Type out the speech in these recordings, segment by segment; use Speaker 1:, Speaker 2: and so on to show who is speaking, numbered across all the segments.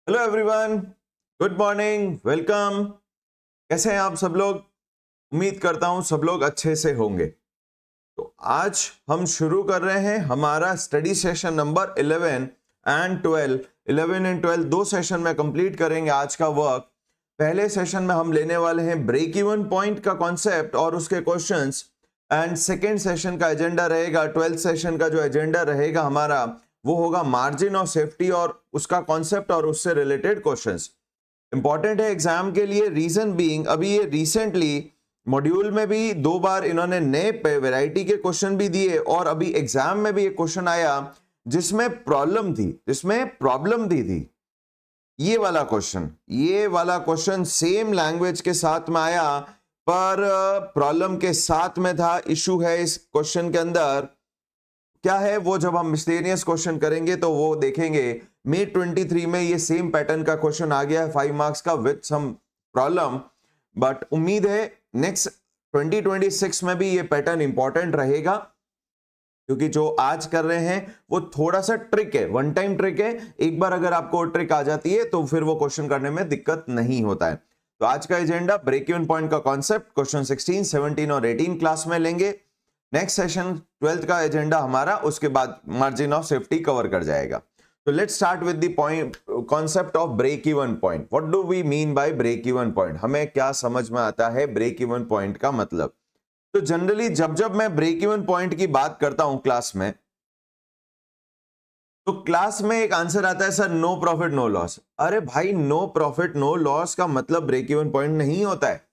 Speaker 1: Hello everyone, good morning, welcome. कैसे हैं आप सब लोग? उम्मीद करता हूं सब लोग अच्छे से होंगे। तो आज हम शुरू कर रहे हैं हमारा study session number 11 and 12। 11 and 12 दो सेशन में कंप्लीट करेंगे आज का वर्क। पहले सेशन में हम लेने वाले हैं ब्रेक इवन पॉइंट का कॉन्सेप्ट और उसके क्वेश्चंस, एंड सेकेंड सेशन का एजेंडा रहेगा, 12th सेशन का जो एजेंडा रहेगा हमारा वो होगा मार्जिन ऑफ सेफ्टी और उसका कॉन्सेप्ट और उससे रिलेटेड क्वेश्चंस। इंपॉर्टेंट है एग्जाम के लिए, रीजन बीइंग अभी ये रिसेंटली मॉड्यूल में भी 2 बार इन्होंने नए वैरायटी के क्वेश्चन भी दिए और अभी एग्जाम में भी एक क्वेश्चन आया जिसमें प्रॉब्लम दी थी। ये वाला क्वेश्चन सेम लैंग्वेज के साथ में आया पर प्रॉब्लम के साथ में था। इशू है इस क्वेश्चन के अंदर क्या है वो जब हम मिसलेनियस क्वेश्चन करेंगे तो वो देखेंगे। May 23 में ये सेम पैटर्न का क्वेश्चन आ गया है 5 मार्क्स का विद सम प्रॉब्लम, बट उम्मीद है नेक्स्ट 2026 में भी ये पैटर्न इंपॉर्टेंट रहेगा क्योंकि जो आज कर रहे हैं वो थोड़ा सा ट्रिक है, वन टाइम ट्रिक है। एक बार अगर आपको ट्रिक आ जाती है तो फिर वो क्वेश्चन करने में दिक्कत नहीं होता है। तो आज का एजेंडा ब्रेक इवन पॉइंट का कॉन्सेप्ट क्वेश्चन 16, 17 और 18 क्लास में लेंगे। नेक्स्ट सेशन 12th का एजेंडा हमारा, उसके बाद मार्जिन ऑफ सेफ्टी कवर कर जाएगा। तो let's start with the point concept of break even point. What do we mean by break even point? हमें क्या समझ में आता है ब्रेक इवन पॉइंट का मतलब? तो जनरली जब मैं ब्रेक इवन पॉइंट की बात करता हूं क्लास में, तो क्लास में एक आंसर आता है sir no profit no loss. अरे भाई, नो प्रॉफिट नो लॉस का मतलब ब्रेक इवन पॉइंट नहीं होता है।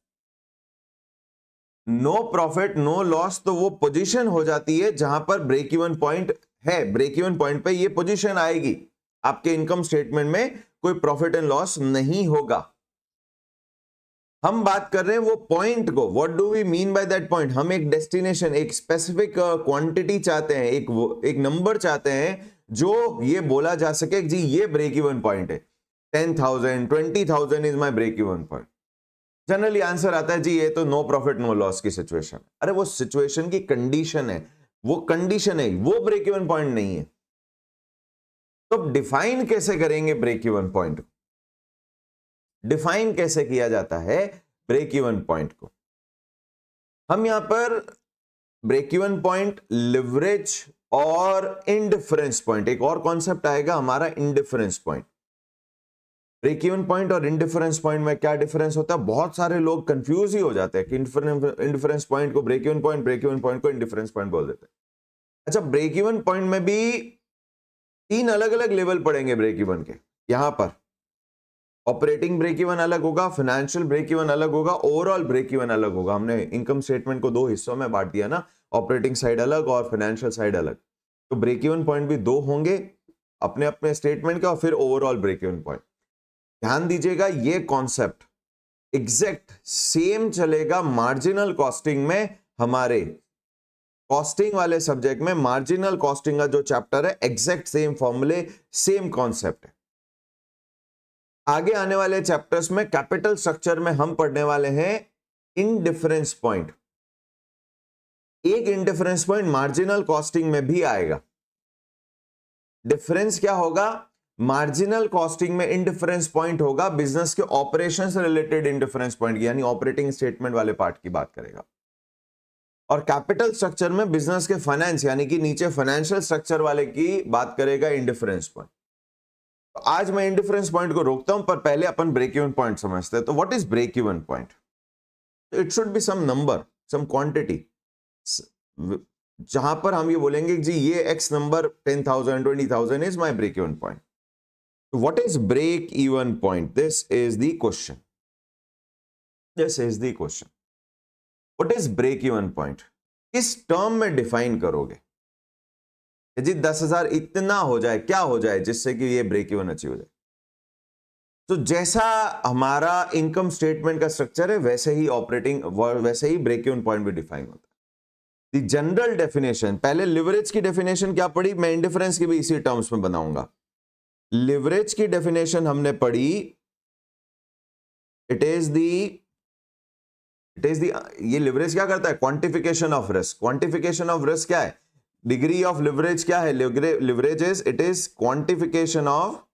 Speaker 1: नो प्रॉफिट नो लॉस तो वो पोजीशन हो जाती है जहां पर ब्रेक इवन पॉइंट है। ब्रेक इवन पॉइंट पे ये पोजीशन आएगी, आपके इनकम स्टेटमेंट में कोई प्रॉफिट एंड लॉस नहीं होगा। हम बात कर रहे हैं वो पॉइंट को। What do we mean by that point? हम एक डेस्टिनेशन, एक स्पेसिफिक क्वांटिटी चाहते हैं, एक नंबर चाहते हैं जो ये बोला जा सके जी ये ब्रेक इवन पॉइंट है। 10,000 20,000 is my break even point. Generally answer आता है जी ये तो नो प्रॉफिट नो लॉस की सिचुएशन। अरे वो सिचुएशन की कंडीशन है, वो कंडीशन है, वो ब्रेक इवन पॉइंट नहीं है। तो डिफाइन कैसे करेंगे ब्रेक इवन पॉइंट को? डिफाइन कैसे किया जाता है ब्रेक इवन पॉइंट को? हम यहां पर ब्रेक इवन पॉइंट, लिवरेज और इंडिफरेंस पॉइंट, एक और कॉन्सेप्ट आएगा हमारा indifference point. Break even point और इंडिफरेंस पॉइंट में क्या डिफरेंस होता है? बहुत सारे लोग कंफ्यूज ही हो जाते हैं कि इंडिफरेंस पॉइंट को break even point, break even point को इंडिफरेंस पॉइंट बोल देते हैं। अच्छा, ब्रेक इवन पॉइंट में भी 3 अलग अलग लेवल पड़ेंगे ब्रेक इवन के। यहां पर ऑपरेटिंग ब्रेक इवन अलग होगा, फाइनेंशियल ब्रेक इवन अलग होगा, ओवरऑल ब्रेक इवन अलग होगा। हमने इनकम स्टेटमेंट को 2 हिस्सों में बांट दिया ना, ऑपरेटिंग साइड अलग और फाइनेंशियल साइड अलग। तो ब्रेक इवन पॉइंट भी 2 होंगे अपने अपने स्टेटमेंट का, और फिर ओवरऑल ब्रेक इवन पॉइंट। ध्यान दीजिएगा ये कॉन्सेप्ट एग्जैक्ट सेम चलेगा मार्जिनल कॉस्टिंग में। हमारे कॉस्टिंग वाले सब्जेक्ट में मार्जिनल कॉस्टिंग का जो चैप्टर है, एग्जैक्ट सेम फॉर्मूले, सेम कॉन्सेप्ट है। आगे आने वाले चैप्टर्स में कैपिटल स्ट्रक्चर में हम पढ़ने वाले हैं इंडिफरेंस पॉइंट। एक इंडिफरेंस पॉइंट मार्जिनल कॉस्टिंग में भी आएगा। डिफरेंस क्या होगा? मार्जिनल कॉस्टिंग में इंडिफरेंस पॉइंट होगा बिजनेस के ऑपरेशन से रिलेटेड इंडिफरेंस पॉइंट, यानी ऑपरेटिंग स्टेटमेंट वाले पार्ट की बात करेगा। और कैपिटल स्ट्रक्चर में बिजनेस के फाइनेंस यानी कि नीचे फाइनेंशियल स्ट्रक्चर वाले की बात करेगा इंडिफरेंस पॉइंट। तो आज मैं इंडिफरेंस पॉइंट को रोकता हूं, पर पहले अपन ब्रेक इवन पॉइंट समझते हैं। तो what is break even point? It should be some number, some quantity, जहां पर हम ये बोलेंगे जी ये X number 10,000 20,000 is my break even point. What is break even point? This is the question. This is the question. What is break even point? किस term में define करोगे जी 10,000 इतना हो जाए, क्या हो जाए जिससे कि ये ब्रेक इवन अचीव हो जाए? तो जैसा हमारा इनकम स्टेटमेंट का स्ट्रक्चर है वैसे ही वैसे ही ब्रेक इवन पॉइंट भी डिफाइन होता है। द जनरल डेफिनेशन, पहले लिवरेज की डेफिनेशन क्या पढ़ी, मैं इंडिफरेंस की भी इसी टर्म्स में बनाऊंगा। लिवरेज की डेफिनेशन हमने पढ़ी, इट इज दी ये लिवरेज क्या करता है? Quantification of risk. Quantification of risk क्या है? डिग्री ऑफ लिवरेज क्या है? Leverage is, it is quantification of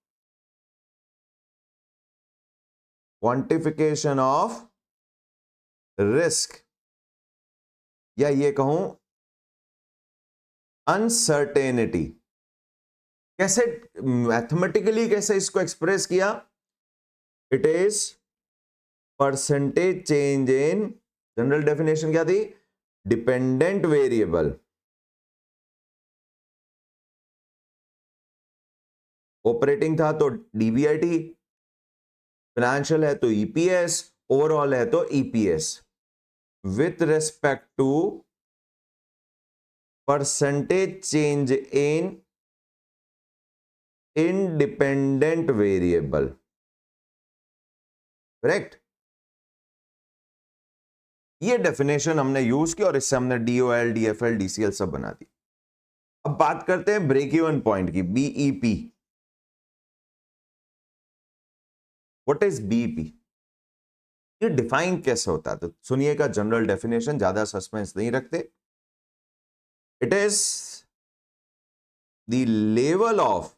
Speaker 1: quantification of risk, या ये कहूं अनसर्टेनिटी। कैसे मैथमेटिकली कैसे इसको एक्सप्रेस किया? It is percentage change in, general definition क्या थी? Dependent variable. ऑपरेटिंग था तो डीबीआईटी, फाइनेंशियल है तो ईपीएस, ओवरऑल है तो EPS, with respect to percentage change in independent variable. Correct? ये डेफिनेशन हमने यूज की और इससे हमने डीओएल, डीएफएल, डीसीएल सब बना दी। अब बात करते हैं ब्रेक इवन पॉइंट की, बीईपी। What is BEP? ये डिफाइन कैसे होता है? तो सुनिएगा जनरल डेफिनेशन, ज्यादा सस्पेंस नहीं रखते। It is the level of,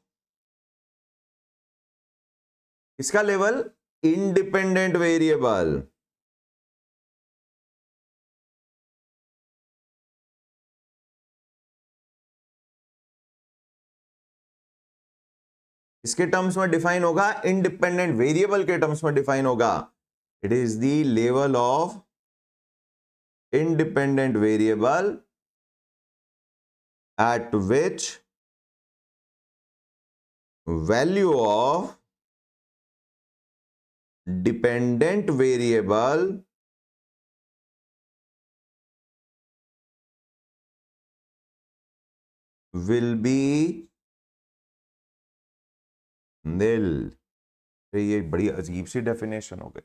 Speaker 1: इसका लेवल इंडिपेंडेंट वेरिएबल, इसके टर्म्स में डिफाइन होगा, इंडिपेंडेंट वेरिएबल के टर्म्स में डिफाइन होगा। It is the level of independent variable at which value of dependent variable will be nil. ये बड़ी अजीब सी डेफिनेशन हो गई।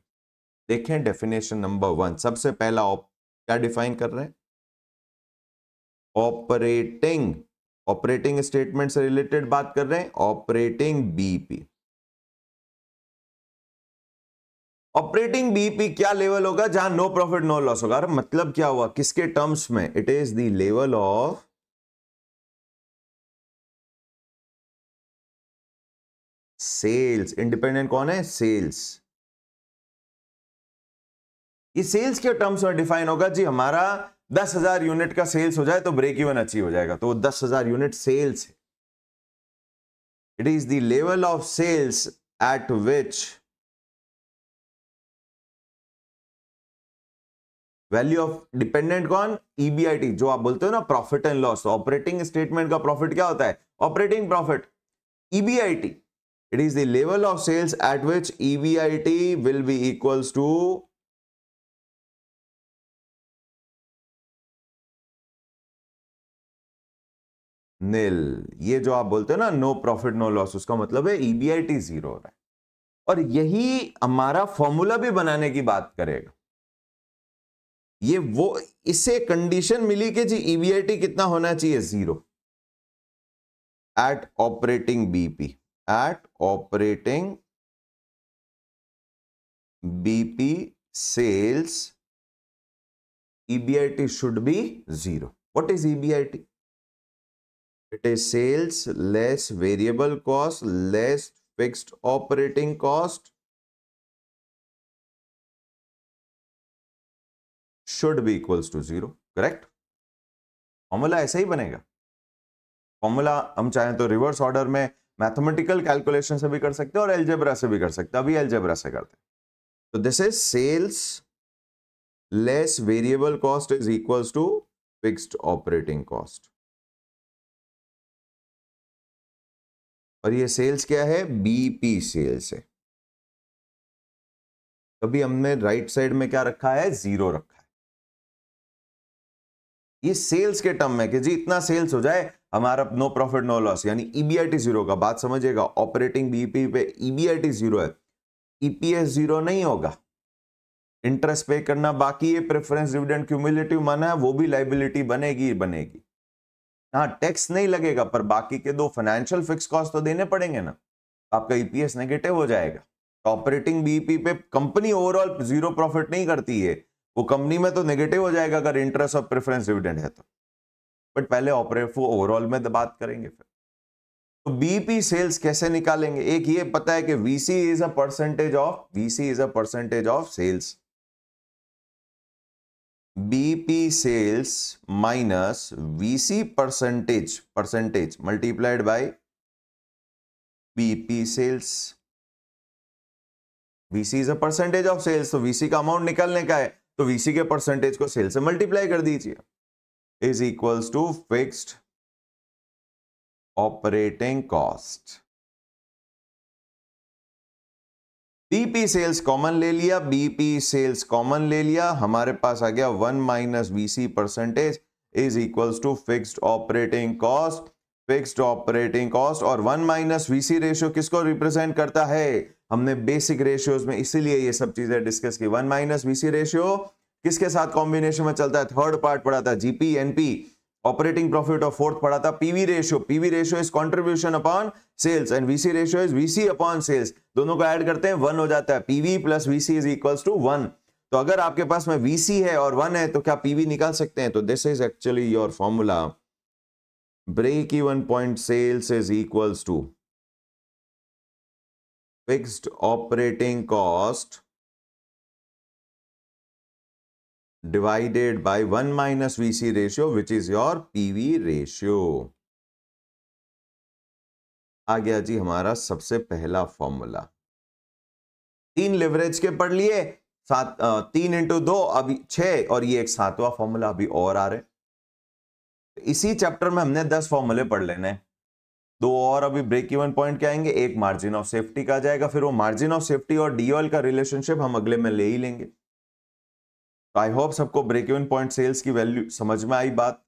Speaker 1: देखें डेफिनेशन नंबर 1, सबसे पहला क्या डिफाइन कर रहे हैं? ऑपरेटिंग, ऑपरेटिंग स्टेटमेंट से रिलेटेड बात कर रहे हैं। ऑपरेटिंग बीईपी, ऑपरेटिंग बीईपी क्या लेवल होगा? जहां नो प्रॉफिट नो लॉस होगा। मतलब क्या हुआ? किसके टर्म्स में? It is the level of sales. Independent कौन है? सेल्स। ये सेल्स के टर्म्स में डिफाइन होगा जी। हमारा 10,000 यूनिट का सेल्स हो जाए तो ब्रेक इवन अचीव हो जाएगा, तो 10,000 यूनिट सेल्स है। It is the level of sales at which value of dependent कौन? ईबीआईटी, जो आप बोलते हो ना profit and loss. Operating statement का प्रॉफिट क्या होता है? Operating profit. EBIT, it is the level of sales at which EBIT will be equals to nil। ये जो आप बोलते हो ना नो प्रॉफिट नो लॉस, उसका मतलब है EBIT जीरो हो रहा है। और यही हमारा फॉर्मूला भी बनाने की बात करेगा। ये वो, इससे कंडीशन मिली कि जी EBIT कितना होना चाहिए? Zero at operating BP. at operating BP sales, EBIT should be zero. What is EBIT? It is sales less variable cost less fixed operating cost should be equals to zero. Correct? Formula ऐसा ही बनेगा। Formula हम चाहें तो reverse order में mathematical calculation से भी कर सकते हैं और एल्जेब्रा से भी कर सकते हैं। अभी एल्जेब्रा से करते हैं। तो this is sales less variable cost is equals to fixed operating cost. और ये सेल्स क्या है? बीपी सेल्स है। कभी हमने राइट साइड में क्या रखा है? जीरो रखा है। ये सेल्स के टर्म में कि जी इतना सेल्स हो जाए हमारा नो प्रॉफिट नो लॉस, यानी ईबीआईटी जीरो का। बात समझिएगा, ऑपरेटिंग बीईपी पे ईबीआईटी जीरो है, ईपीएस जीरो नहीं होगा। इंटरेस्ट पे करना बाकी है, प्रेफरेंस डिविडेंड क्यूमुलेटिव माना है, वो भी लाइबिलिटी बनेगी बनेगी। हाँ, टैक्स नहीं लगेगा पर बाकी के दो फाइनेंशियल फिक्स कॉस्ट तो देने पड़ेंगे ना, आपका ईपीएस नेगेटिव हो जाएगा। ऑपरेटिंग बीईपी पे कंपनी ओवरऑल जीरो प्रॉफिट नहीं करती है, वो कंपनी में तो नेगेटिव हो जाएगा अगर इंटरेस्ट और प्रेफरेंस डिविडेंड है तो। बट पहले ऑपरेट ओवरऑल में बात करेंगे फिर। तो बीपी सेल्स कैसे निकालेंगे? एक ये पता है कि VC is a percentage of sales. BP sales minus VC percentage multiplied by BP sales. VC is a percentage of sales, तो वीसी का अमाउंट निकालने का है, तो वीसी के परसेंटेज को सेल्स से मल्टीप्लाई कर दीजिए, is equals to fixed operating cost. BP sales common ले लिया, बीपी सेल्स कॉमन ले लिया, हमारे पास आ गया 1 minus VC percentage is equals to fixed operating cost. Fixed operating cost और 1 माइनस वीसी रेशियो किसको रिप्रेजेंट करता है? हमने बेसिक रेशियोज में इसीलिए ये सब चीजें डिस्कस की। 1 माइनस वीसी रेशियो किसके साथ कॉम्बिनेशन में चलता है? थर्ड पार्ट पढ़ा था, जीपी एनपी, ऑपरेटिंग प्रॉफिट, और फोर्थ पढ़ा था PV ratio. PV ratio is contribution upon sales and VC ratio is VC upon sales. दोनों को ऐड करते हैं 1 हो जाता है, PV plus VC is equals to 1। तो अगर आपके पास में वीसी है और 1 है तो क्या पीवी निकाल सकते हैं? तो this is actually your formula, break even point sales is equals to fixed operating cost divided by 1 minus VC ratio, which is your PV ratio। आ गया जी हमारा सबसे पहला फॉर्मूला। 3 लिवरेज के पढ़ लिए, 3 इंटू 2 अभी 6, और ये एक 7वां फॉर्मूला अभी और आ रहे। इसी चैप्टर में हमने 10 फॉर्मूले पढ़ लेने, 2 और अभी ब्रेक इवन पॉइंट के आएंगे, एक मार्जिन ऑफ सेफ्टी का जाएगा, फिर वो मार्जिन ऑफ सेफ्टी और डीओएल का रिलेशनशिप हम अगले में ले ही लेंगे। आई होप सबको ब्रेक इवन पॉइंट सेल्स की वैल्यू समझ में आई बात।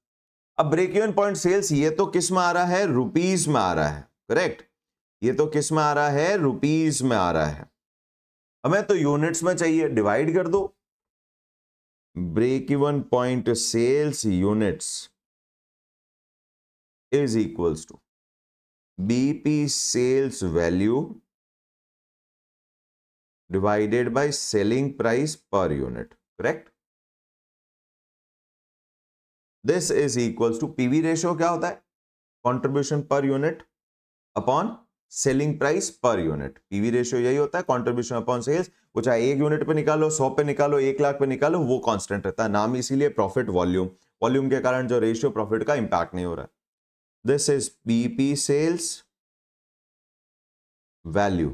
Speaker 1: अब ब्रेक इवन पॉइंट सेल्स ये तो किस में आ रहा है? रुपीस में आ रहा है, करेक्ट। ये तो किस में आ रहा है? रुपीस में आ रहा है। हमें तो यूनिट्स में चाहिए, डिवाइड कर दो। Break even point sales units is equals to BP sales value divided by selling price per unit, correct. This is equals to PV ratio क्या होता है? Contribution per unit upon selling price per unit. PV ratio यही होता है, contribution upon sales. वो चाहे 1 unit पे निकालो, 100 पे निकालो, 1 लाख पे निकालो, वो कांस्टेंट रहता है। नाम इसीलिए प्रॉफिट वॉल्यूम, वॉल्यूम के कारण जो रेशियो प्रॉफिट का इंपैक्ट नहीं हो रहा है। This is BP sales value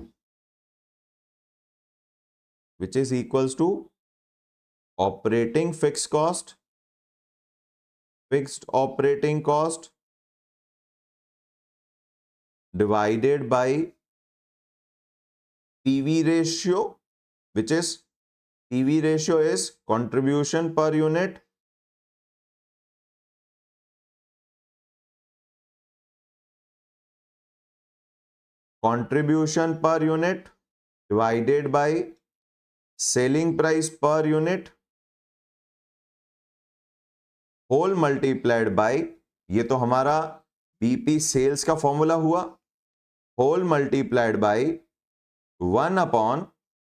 Speaker 1: which is equals to operating fix cost, fixed operating cost divided by PV ratio, which is PV ratio is contribution per unit divided by selling price per unit whole multiplied by, ये तो हमारा BP sales का formula हुआ, whole multiplied by 1 upon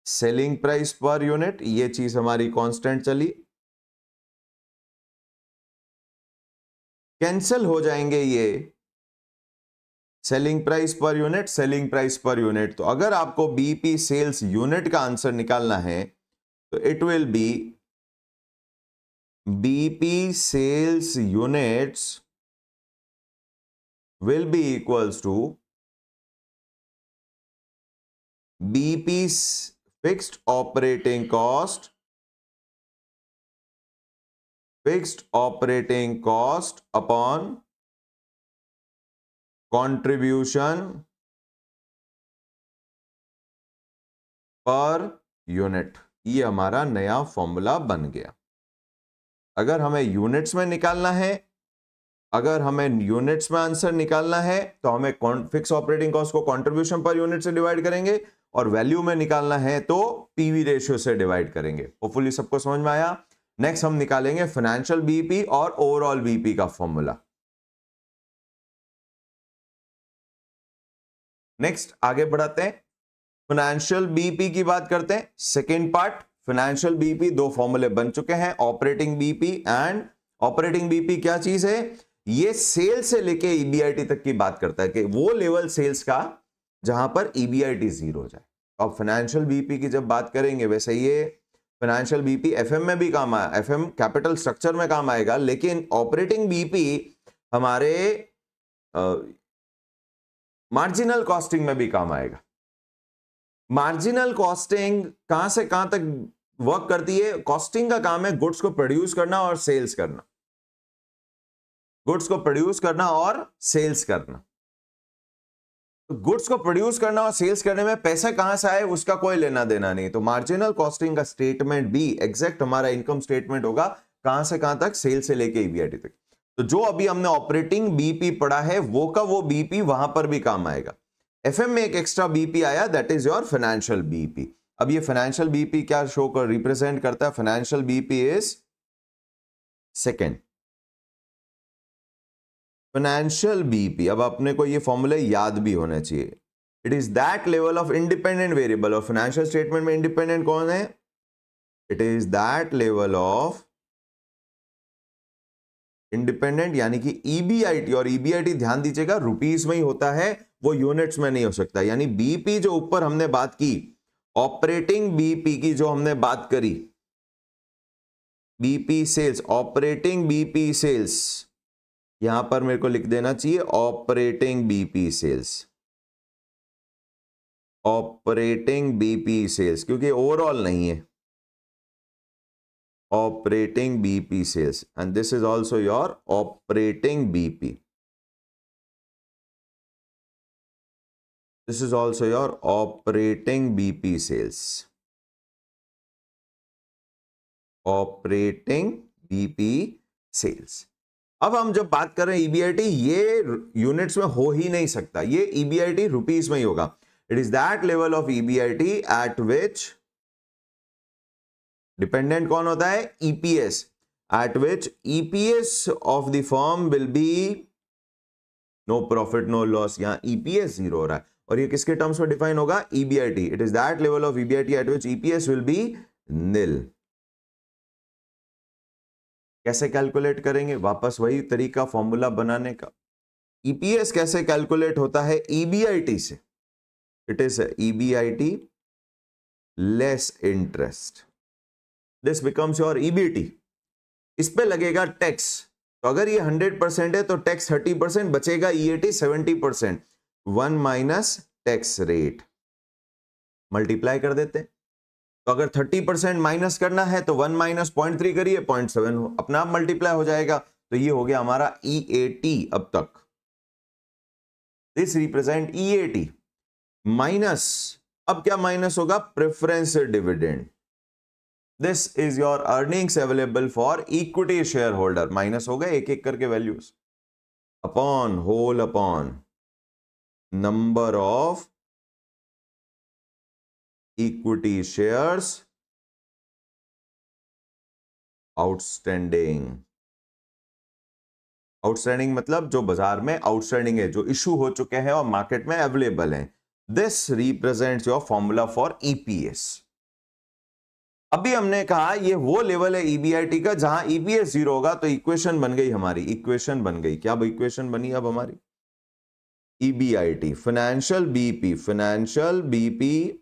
Speaker 1: selling price per unit. ये चीज हमारी constant चली, cancel हो जाएंगे ये selling price per unit, selling price per unit. तो अगर आपको बीपी सेल्स यूनिट का आंसर निकालना है तो it will be BP sales units will be equals to BP's fixed operating cost upon contribution पर यूनिट। ये हमारा नया फॉर्मूला बन गया। अगर हमें यूनिट्स में निकालना है, अगर हमें यूनिट्स में आंसर निकालना है तो हमें फिक्स ऑपरेटिंग कॉस्ट को कंट्रीब्यूशन पर यूनिट से डिवाइड करेंगे, और वैल्यू में निकालना है तो पीवी रेशियो से डिवाइड करेंगे। होपफुली सबको समझ में आया। नेक्स्ट हम निकालेंगे फाइनेंशियल बीपी और ओवरऑल बीपी का फॉर्मूला। नेक्स्ट आगे बढ़ाते हैं, फाइनेंशियल बीपी की बात करते हैं। सेकेंड पार्ट फाइनेंशियल बीपी, 2 फॉर्मूले बन चुके हैं, operating BP and operating BP क्या चीज है? ये सेल्स से लेके ईबीआईटी तक की बात करता है कि वो लेवल सेल्स का जहां पर ईबीआईटी जीरो हो जाए। अब फाइनेंशियल बीपी की जब बात करेंगे, वैसे ये फाइनेंशियल बीपी एफएम में भी काम आया, एफएम कैपिटल स्ट्रक्चर में काम आएगा, लेकिन ऑपरेटिंग बीपी हमारे मार्जिनल कॉस्टिंग में भी काम आएगा। मार्जिनल कॉस्टिंग कहां से कहां तक वर्क करती है? कॉस्टिंग का काम है गुड्स को प्रोड्यूस करना और सेल्स करना, गुड्स को प्रोड्यूस करना और सेल्स करना। तो गुड्स को प्रोड्यूस करना और सेल्स करने में पैसा कहां से आए उसका कोई लेना देना नहीं। तो मार्जिनल कॉस्टिंग का स्टेटमेंट भी एग्जैक्ट हमारा इनकम स्टेटमेंट होगा, कहां से कहां तक, सेल्स से लेके ईबीआईटी तक। तो जो अभी हमने ऑपरेटिंग बीपी पढ़ा है वो का वो बीपी वहां पर भी काम आएगा। एफएम में एक एक्स्ट्रा बीपी आया, that is your financial BP. अब ये फाइनेंशियल बीपी क्या शो कर रिप्रेजेंट करता है? Financial BP is second financial BP. अब अपने को ये फॉर्मूले याद भी होने चाहिए। It is that level of independent variable, और फाइनेंशियल स्टेटमेंट में इंडिपेंडेंट कौन है? It is that level of independent, यानी कि ईबीआईटी। और ईबीआईटी ध्यान दीजिएगा रुपीस में ही होता है, वो यूनिट्स में नहीं हो सकता। यानी बीपी जो ऊपर हमने बात की, ऑपरेटिंग बीपी की जो हमने बात करी, BP sales, operating BP sales, यहां पर मेरे को लिख देना चाहिए operating BP sales, operating BP sales, क्योंकि ओवरऑल नहीं है, operating BP sales, and this is also your operating BP, this is also your operating BP sales, operating BP sales. अब हम जब बात कर रहे हैं ईबीआईटी, ये यूनिट्स में हो ही नहीं सकता, ये ईबीआईटी रुपीस में ही होगा। It is that level of EBIT at which dependent कौन होता है? EPS, at which EPS of the firm will be no profit no loss. यहां ईपीएस जीरो हो रहा है, और ये किसके टर्म्स में डिफाइन होगा? EBIT. It is that level of EBIT at which EPS will be nil. कैसे कैलकुलेट करेंगे? वापस वही तरीका फॉर्मूला बनाने का। ईपीएस कैसे कैलकुलेट होता है? ईबीआईटी से। It is EBIT less interest, this becomes your EBT. इस पे लगेगा टैक्स, तो अगर ये 100% है तो टैक्स 30%, बचेगा EAT 70%, 1 minus tax rate, multiply कर देते हैं। तो अगर 30% माइनस करना है तो 1 माइनस 0.3 करिए, 0.7 अपना आप मल्टीप्लाई हो जाएगा। तो ये हो गया हमारा ईएटी। अब तक दिस रिप्रेजेंट ईएटी माइनस, अब क्या माइनस होगा? Preference dividend. This is your earnings available for equity share holder, minus हो गए एक एक करके values, upon whole upon number of equity shares outstanding. Outstanding मतलब जो बाजार में आउटस्टैंडिंग है, जो इशू हो चुके हैं और मार्केट में अवेलेबल है। This represents your formula for EPS. अभी हमने कहा ये वो लेवल है ईबीआईटी का जहां ईपीएस जीरो होगा, तो इक्वेशन बन गई हमारी, इक्वेशन बन गई। क्या इक्वेशन बनी अब हमारी? EBIT financial BP, financial BP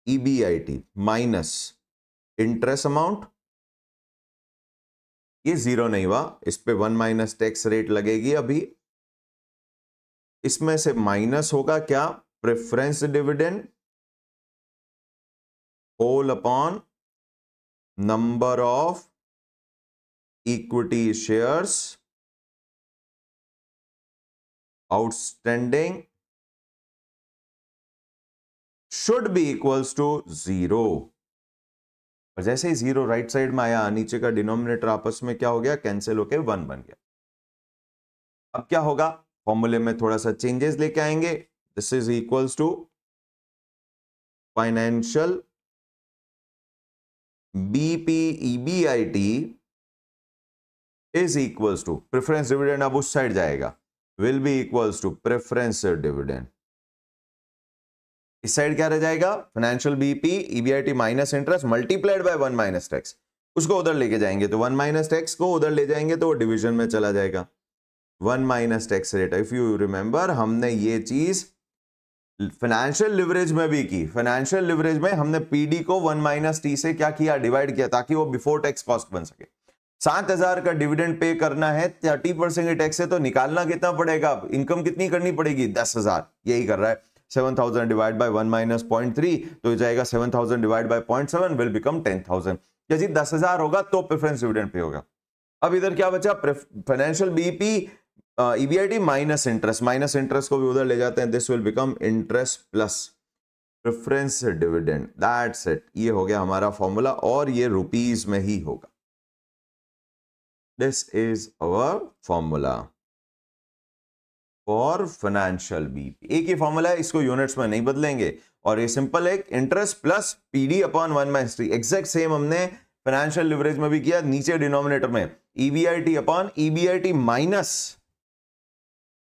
Speaker 1: EBIT minus interest amount, ये जीरो नहीं हुआ, इस पे 1 माइनस टैक्स रेट लगेगी। अभी इसमें से माइनस होगा क्या? Preference dividend whole upon number of equity shares outstanding should be equals to zero. और जैसे ही जीरो राइट साइड में आया, नीचे का डिनोमिनेटर आपस में क्या हो गया? कैंसिल होके 1 बन गया। अब क्या होगा? फॉर्मूले में थोड़ा सा चेंजेस लेके आएंगे। This is equals to financial BP EBIT is equals to preference dividend, अब उस साइड जाएगा, will be equals to preference dividend. इस साइड क्या रह जाएगा? Financial BP EBIT minus interest multiplied by 1 minus tax. उसको उधर लेके जाएंगे तो 1 माइनस टैक्स को उधर ले जाएंगे तो वो डिवीजन में चला जाएगा। 1 minus tax rate, if you remember हमने ये चीज फाइनेंशियल लिवरेज में भी की। फाइनेंशियल लिवरेज में हमने पीडी को 1 माइनस टी से क्या किया, डिवाइड किया, ताकि वो बिफोर टैक्स कॉस्ट बन सके। 7,000 का डिविडेंड पे करना है, 30% टैक्स से तो निकालना कितना पड़ेगा, इनकम कितनी करनी पड़ेगी, 10,000। यही कर रहा है। 7,000 डिवाइड बाय 1 माइनस 0.3 तो हो जाएगा 7,000 डिवाइड बाय 0.7 विल बिकम 10,000। जी 10,000 होगा तो प्रेफरेंस डिविडेंड पे होगा। अब इधर क्या बचा, financial BP EBIT minus interest को भी उधर ले जाते हैं, this will become interest plus preference dividend, that's it. ये हो गया हमारा फॉर्मूला और ये रुपीस में ही होगा। This is our formula for financial BP. एक ही फॉर्मूला है, इसको यूनिट्स में नहीं बदलेंगे और ये सिंपल है, interest plus PD upon 1 minus T. Exact same हमने फाइनेंशियल लिवरेज में भी किया, नीचे डिनोमिनेटर में EBIT upon EBIT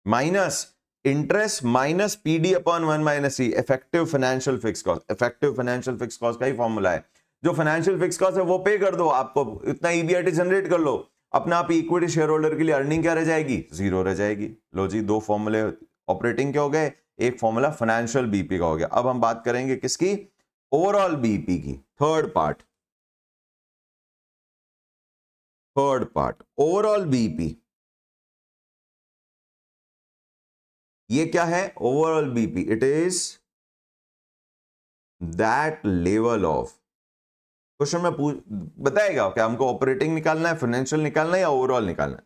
Speaker 1: minus interest minus PD upon 1 minus T, effective financial fix cost. Effective financial fix cost का ही फॉर्मूला है। जो फाइनेंशियल फिक्स कॉस्ट है वो पे कर दो, आपको इतना ईबीआईटी जनरेट कर लो, अपना आप इक्विटी शेयर होल्डर के लिए अर्निंग क्या रह जाएगी, 0 रह जाएगी। लो जी, 2 फॉर्मूले ऑपरेटिंग के हो गए, एक फॉर्मूला फाइनेंशियल बीपी का हो गया। अब हम बात करेंगे किसकी, ओवरऑल बीपी की। Third part overall BP. ये क्या है, overall BP, it is that level of, question में बताएगा क्या हमको ऑपरेटिंग निकालना है, फाइनेंशियल निकालना है या ओवरऑल निकालना है।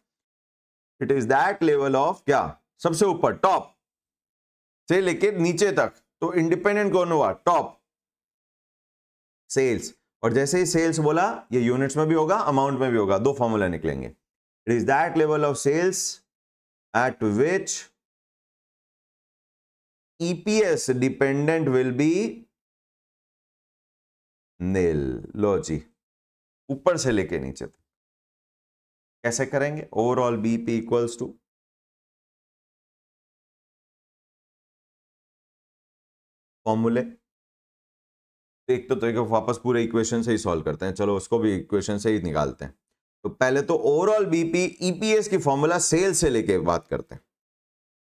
Speaker 1: It is that level of क्या, सबसे ऊपर टॉप से लेके नीचे तक, तो इंडिपेंडेंट कौन हुआ, टॉप सेल्स। और जैसे ही सेल्स बोला ये यूनिट्स में भी होगा, अमाउंट में भी होगा, 2 फॉर्मूला निकलेंगे। It is that level of sales at which EPS dependent will be nil. लो जी, ऊपर से लेके नीचे तक कैसे करेंगे, ओवरऑल बीपी इक्वल्स टू फॉर्मूले। एक तो एक वापस पूरे इक्वेशन से ही सॉल्व करते हैं, चलो उसको भी इक्वेशन से ही निकालते हैं। तो पहले तो ओवरऑल बीपी ईपीएस की फॉर्मूला सेल से लेके बात करते हैं।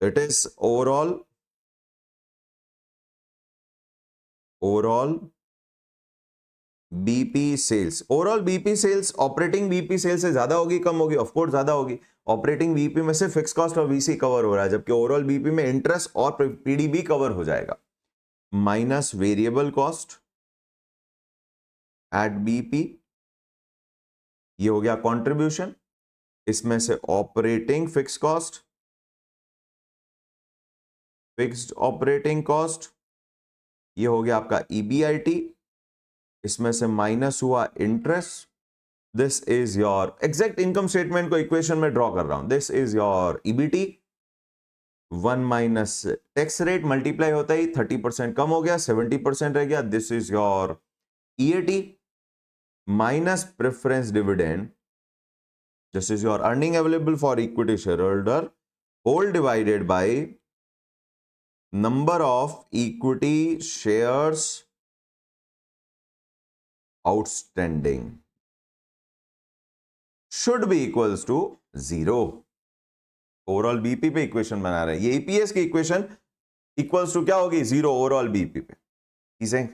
Speaker 1: It is overall BP sales. Overall BP sales operating BP sales से ज्यादा होगी कम होगी, ऑफ कोर्स ज्यादा होगी। ऑपरेटिंग बीपी में से फिक्स कॉस्ट और वीसी कवर हो रहा है, जबकि ओवरऑल बीपी में इंटरेस्ट और पीडी भी कवर हो जाएगा। Minus variable cost at BP, ये हो गया कंट्रीब्यूशन, इसमें से ऑपरेटिंग फिक्स्ड ऑपरेटिंग कॉस्ट, ये हो गया आपका ईबीआईटी, इसमें से माइनस हुआ interest. This is your exact income statement को इक्वेशन में ड्रॉ कर रहा हूं, this is your EBT. 1 minus tax rate multiply होता ही 30% कम हो गया, 70% रह गया, this is your EAT minus preference dividend, this is your earning available for equity share holder, whole divided by number of equity shares outstanding should be equals to 0। Overall BP पे equation बना रहे हैं, ये EPS की equation equals to क्या होगी, 0 overall BP पे। चीजें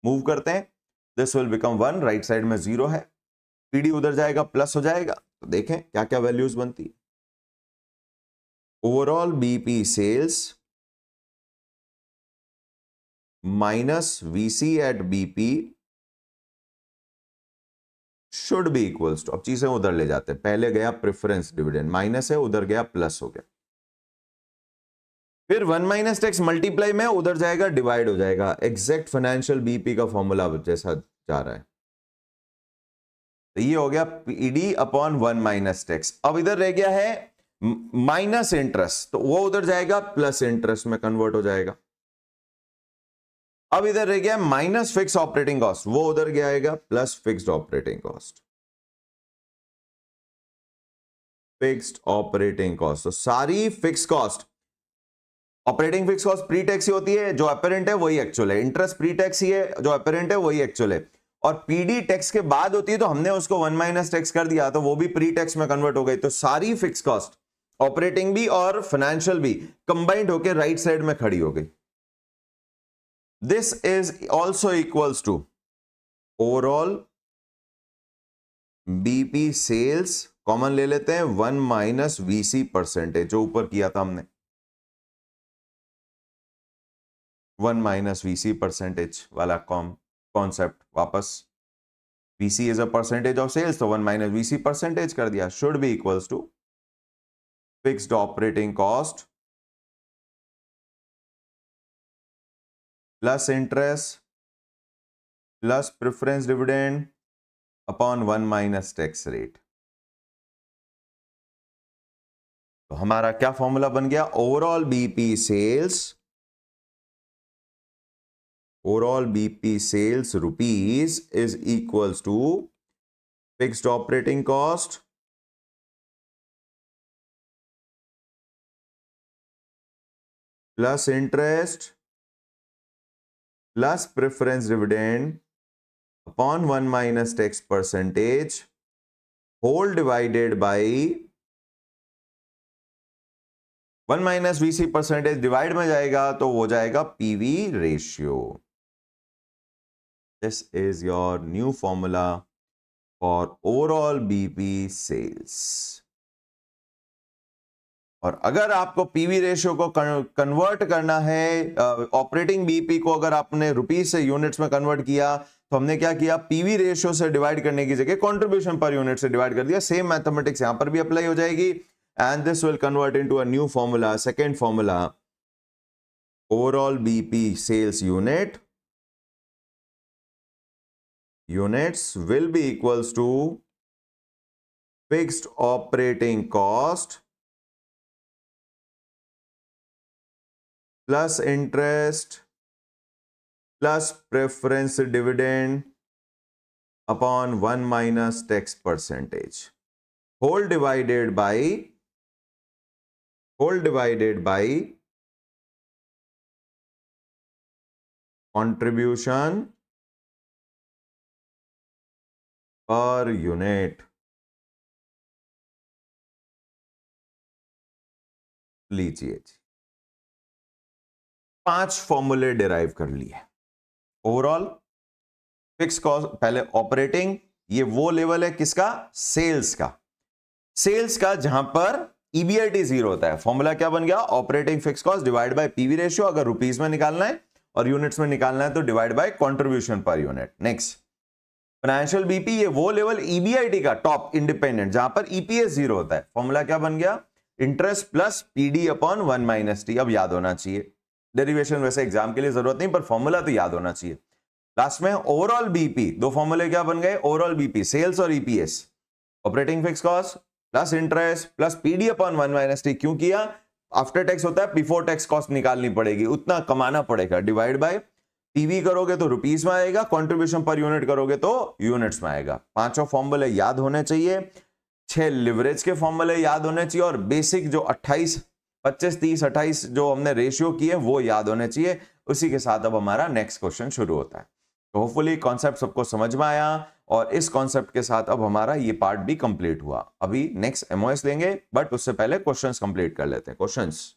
Speaker 1: मूव करते हैं, this will become 1, right side में 0 है, पीडी उधर जाएगा प्लस हो जाएगा। तो देखें क्या क्या वैल्यूज बनती है। Overall BP sales minus VC at BP should be equals to, अब चीजें उधर ले जाते हैं, पहले गया प्रेफरेंस डिविडेंड माइनस है, उधर गया प्लस हो गया, फिर 1 माइनस टैक्स मल्टीप्लाई में उधर जाएगा डिवाइड हो जाएगा, एग्जैक्ट फाइनेंशियल बीपी का फॉर्मूला जैसा जा रहा है। तो ये हो गया पीडी अपॉन 1 माइनस टैक्स। अब इधर रह गया है माइनस इंटरेस्ट, तो वो उधर जाएगा प्लस इंटरेस्ट में कन्वर्ट हो जाएगा। अब इधर रह गया माइनस फिक्स ऑपरेटिंग कॉस्ट, वो उधर गया आएगा plus fixed operating cost. Fixed operating cost, तो सारी fix cost, operating fix cost pre tax ही होती है, जो अपेरेंट है वही एक्चुअल है। इंटरेस्ट प्री टैक्स ही है, जो अपेरेंट है वही एक्चुअल है। और पीडी टैक्स के बाद होती है तो हमने उसको 1 माइनस टैक्स कर दिया तो वो भी प्री टैक्स में कन्वर्ट हो गई। तो सारी फिक्स कॉस्ट, ऑपरेटिंग भी और फाइनेंशियल भी, कंबाइंड होकर राइट साइड में खड़ी हो गई। This is also equals to overall BP sales, common ले लेते हैं, 1 माइनस वीसी परसेंटेज, जो ऊपर किया था हमने 1 माइनस वीसी परसेंटेज वाला कॉन्सेप्ट वापस, VC is a percentage of sales तो 1 माइनस वीसी परसेंटेज कर दिया, should be equals to fixed operating cost plus interest plus preference dividend upon 1 minus tax rate. तो हमारा क्या फॉर्मूला बन गया, overall BP sales, overall BP sales rupees is equals to fixed operating cost plus interest plus preference dividend upon 1 minus tax percentage whole divided by 1 minus VC percentage, divide में जाएगा तो वो जाएगा PV ratio. This is your new formula for overall BP sales. और अगर आपको PV ratio को convert करना है, ऑपरेटिंग बीपी को अगर आपने रुपीज से यूनिट्स में कन्वर्ट किया तो हमने क्या किया, पीवी रेशियो से डिवाइड करने की जगह कंट्रीब्यूशन पर यूनिट से डिवाइड कर दिया। सेम मैथमेटिक्स यहां पर भी अप्लाई हो जाएगी and this will convert into a new formula, second formula, overall BP sales units will be equals to fixed operating cost plus interest plus preference dividend upon 1 minus tax percentage whole divided by contribution per unit. लीजिए जी, 5 फॉर्मूले derive कर लिए। Overall fix cost, पहले operating, ये वो level है किसका, sales का, सेल्स का जहां पर ईबीआईटी 0 होता है। फॉर्मूला क्या बन गया, operating fix cost divide bye PV ratio, अगर रुपीस में निकालना है और यूनिट्स में निकालना है तो divide by contribution per unit. Next financial BP, ये वो लेवल ईबीआईटी का टॉप इंडिपेंडेंट जहां पर ईपीएस 0 होता है। फॉर्मूला क्या बन गया, interest plus PD upon 1 minus T. अब याद होना चाहिए, डेरिवेशन वैसे एग्जाम के लिए जरूरत नहीं पर फॉर्मूला तो याद होना चाहिए। लास्ट में ओवरऑल बीपी, दो फॉर्मूले क्या बन गए, ओवरऑल बीपी सेल्स और EPS, operating fix cost plus interest plus PD upon 1 minus T. क्यों किया, आफ्टर टैक्स होता है, बिफोर टैक्स कॉस्ट निकालनी पड़ेगी, उतना कमाना पड़ेगा, डिवाइड बाय पीवी करोगे तो रुपीस में आएगा, कंट्रीब्यूशन पर यूनिट करोगे तो यूनिट्स में आएगा। पांचों फॉर्मूले याद होने चाहिए, 6 लिवरेज के फॉर्मूले याद होने चाहिए और बेसिक जो 28 25 30 28 जो हमने रेशियो किए वो याद होने चाहिए। उसी के साथ अब हमारा नेक्स्ट क्वेश्चन शुरू होता है। तो होपफुली कॉन्सेप्ट सबको समझ में आया और इस कॉन्सेप्ट के साथ अब हमारा ये पार्ट भी कंप्लीट हुआ। अभी नेक्स्ट एमओएस लेंगे बट उससे पहले क्वेश्चंस कंप्लीट कर लेते हैं। क्वेश्चंस,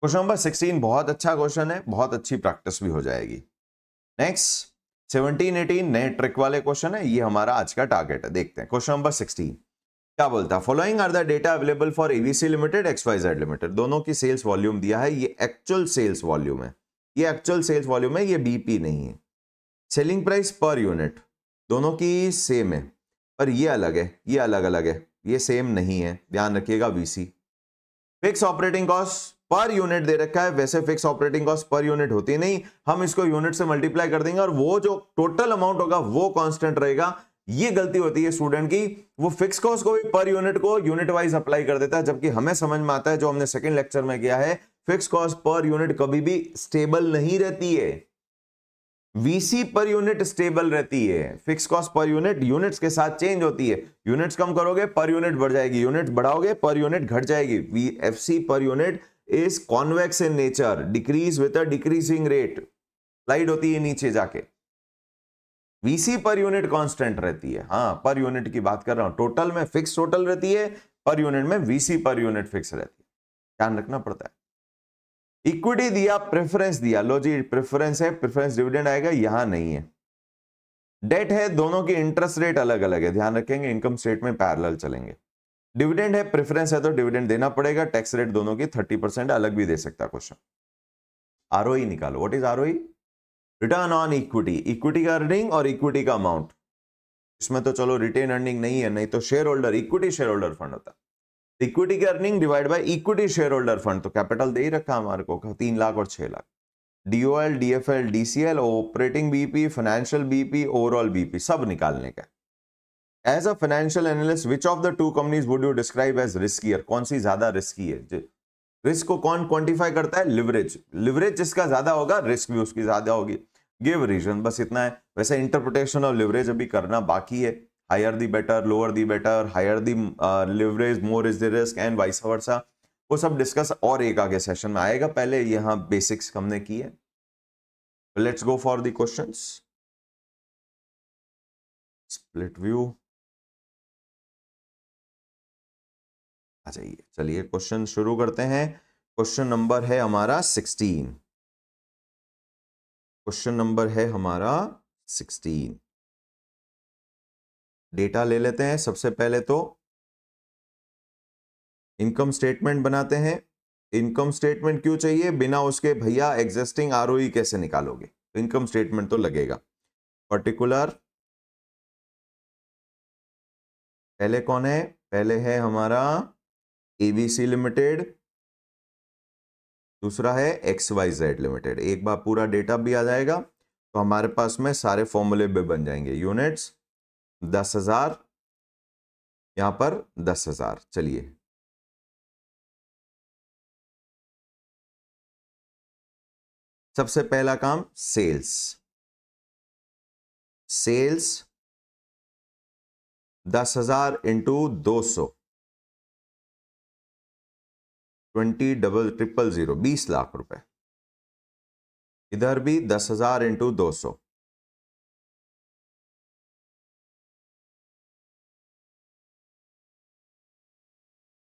Speaker 1: क्वेश्चन नंबर 16 बहुत अच्छा क्वेश्चन है, बहुत अच्छी प्रैक्टिस भी हो जाएगी। नेक्स्ट 17 18 नए ट्रिक वाले क्वेश्चन है, ये हमारा आज का टारगेट है। देखते हैं क्वेश्चन नंबर 16 क्या बोलता है। Following are the data available for ABC limited XYZ limited. दोनों की सेल्स वॉल्यूम दिया है, ये एक्चुअल सेल्स वॉल्यूम है, ये एक्चुअल सेल्स वॉल्यूम है, ये बीपी नहीं है। सेलिंग प्राइस पर यूनिट दोनों की सेम है पर ये अलग है, ये अलग अलग है, ये सेम नहीं है, ध्यान रखिएगा। VC fix operating cost per unit दे रखा है, वैसे fix operating cost per unit होती नहीं, हम इसको यूनिट से मल्टीप्लाई कर देंगे और वो जो टोटल अमाउंट होगा वो कांस्टेंट रहेगा। ये गलती होती है स्टूडेंट की, वो फिक्स कॉस्ट को भी पर यूनिट को यूनिट वाइज अप्लाई कर देता है, जबकि हमें समझ में आता है जो हमने सेकंड लेक्चर में किया है, फिक्स कॉस्ट पर यूनिट कभी भी स्टेबल नहीं रहती है, वीसी पर यूनिट स्टेबल रहती है। Fix cost per unit units के साथ चेंज होती है, यूनिट्स कम करोगे पर यूनिट बढ़ जाएगी, यूनिट बढ़ाओगे पर यूनिट घट जाएगी। VFC per unit is convex in nature, decrease with a decreasing rate, slide होती है नीचे जाके। वीसी पर यूनिट कांस्टेंट रहती है, हाँ पर यूनिट की बात कर रहा हूं, टोटल में फिक्स टोटल रहती है, पर यूनिट में वीसी पर यूनिट फिक्स रहती है, ध्यान रखना पड़ता है। इक्विटी दिया, प्रेफरेंस दिया, लो जी प्रेफरेंस है, प्रेफरेंस डिविडेंड आएगा, यहां नहीं है। डेट है, दोनों की इंटरेस्ट रेट अलग अलग है, ध्यान रखेंगे, इनकम स्टेटमेंट पैरेलल चलेंगे। डिविडेंड है, प्रेफरेंस है तो डिविडेंड देना पड़ेगा, टैक्स रेट दोनों की 30% अलग भी दे सकता है क्वेश्चन। आरओई निकालो, what is ROE? Return on equity, equity का अर्निंग और इक्विटी का अमाउंट, इसमें तो चलो रिटेन अर्निंग नहीं है, नहीं तो share holder, equity share holder fund होता है, इक्विटी की earning divide by equity share holder fund, तो कैपिटल दे ही रखा हमारे को 3 लाख और 6 lakh. DOL, DFL, DCL, operating BP, financial BP, overall BP, सब निकालने का। As a financial analyst which of the two companies would you describe as riskier, कौन सी ज्यादा रिस्की है? रिस्क को कौन क्वांटिफाई करता है? लिवरेज, लिवरेज जिसका ज्यादा होगा रिस्क भी उसकी ज्यादा होगी, गिव रीजन, बस इतना है। वैसे इंटरप्रिटेशन ऑफ लिवरेज अभी करना बाकी है, higher the better, lower the better, higher the leverage more is the risk and vice versa, वो सब डिस्कस और एक आगे सेशन में आएगा, पहले यहां बेसिक्स हमने की है। Let's go for the questions. Split view आ जाइए, चलिए क्वेश्चन शुरू करते हैं। क्वेश्चन नंबर है हमारा 16, क्वेश्चन नंबर है हमारा 16। डेटा ले लेते हैं, सबसे पहले तो इनकम स्टेटमेंट बनाते हैं। इनकम स्टेटमेंट क्यों चाहिए? बिना उसके भैया एग्जिस्टिंग आरओई कैसे निकालोगे? तो इनकम स्टेटमेंट तो लगेगा। पर्टिकुलर पहले कौन है? पहले है हमारा एबीसी लिमिटेड, दूसरा है XYZ लिमिटेड। एक बार पूरा डेटा भी आ जाएगा तो हमारे पास में सारे फॉर्मूले भी बन जाएंगे। यूनिट्स 10,000, यहां पर 10,000। चलिए सबसे पहला काम सेल्स, सेल्स 10,000 इंटू 200, 20,000,000, 20 लाख रुपए। इधर भी 10,000 इंटू 200,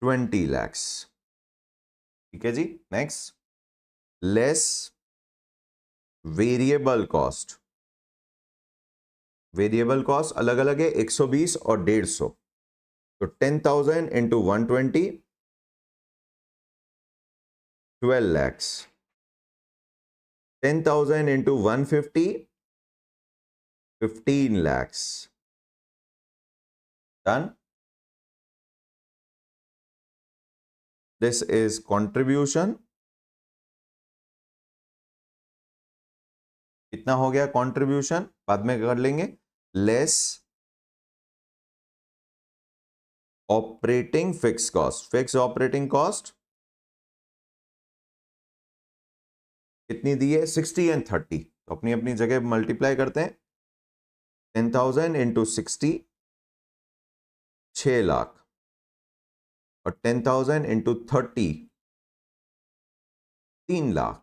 Speaker 1: 20 lakhs। ठीक है जी। Next, less variable cost, variable cost अलग अलग है, 120 और 150, तो 10,000 into 120, 12 lakhs। 10,000 into 150, 15 lakhs। Done. This is contribution. कितना हो गया कंट्रीब्यूशन? बाद में कर लेंगे। Less operating fix cost, fix operating cost कितनी दी है? 60 एंड 30, तो अपनी अपनी जगह मल्टीप्लाई करते हैं। 10,000 इंटू 60, 6 लाख, और 10,000 into 30, 3 lakh.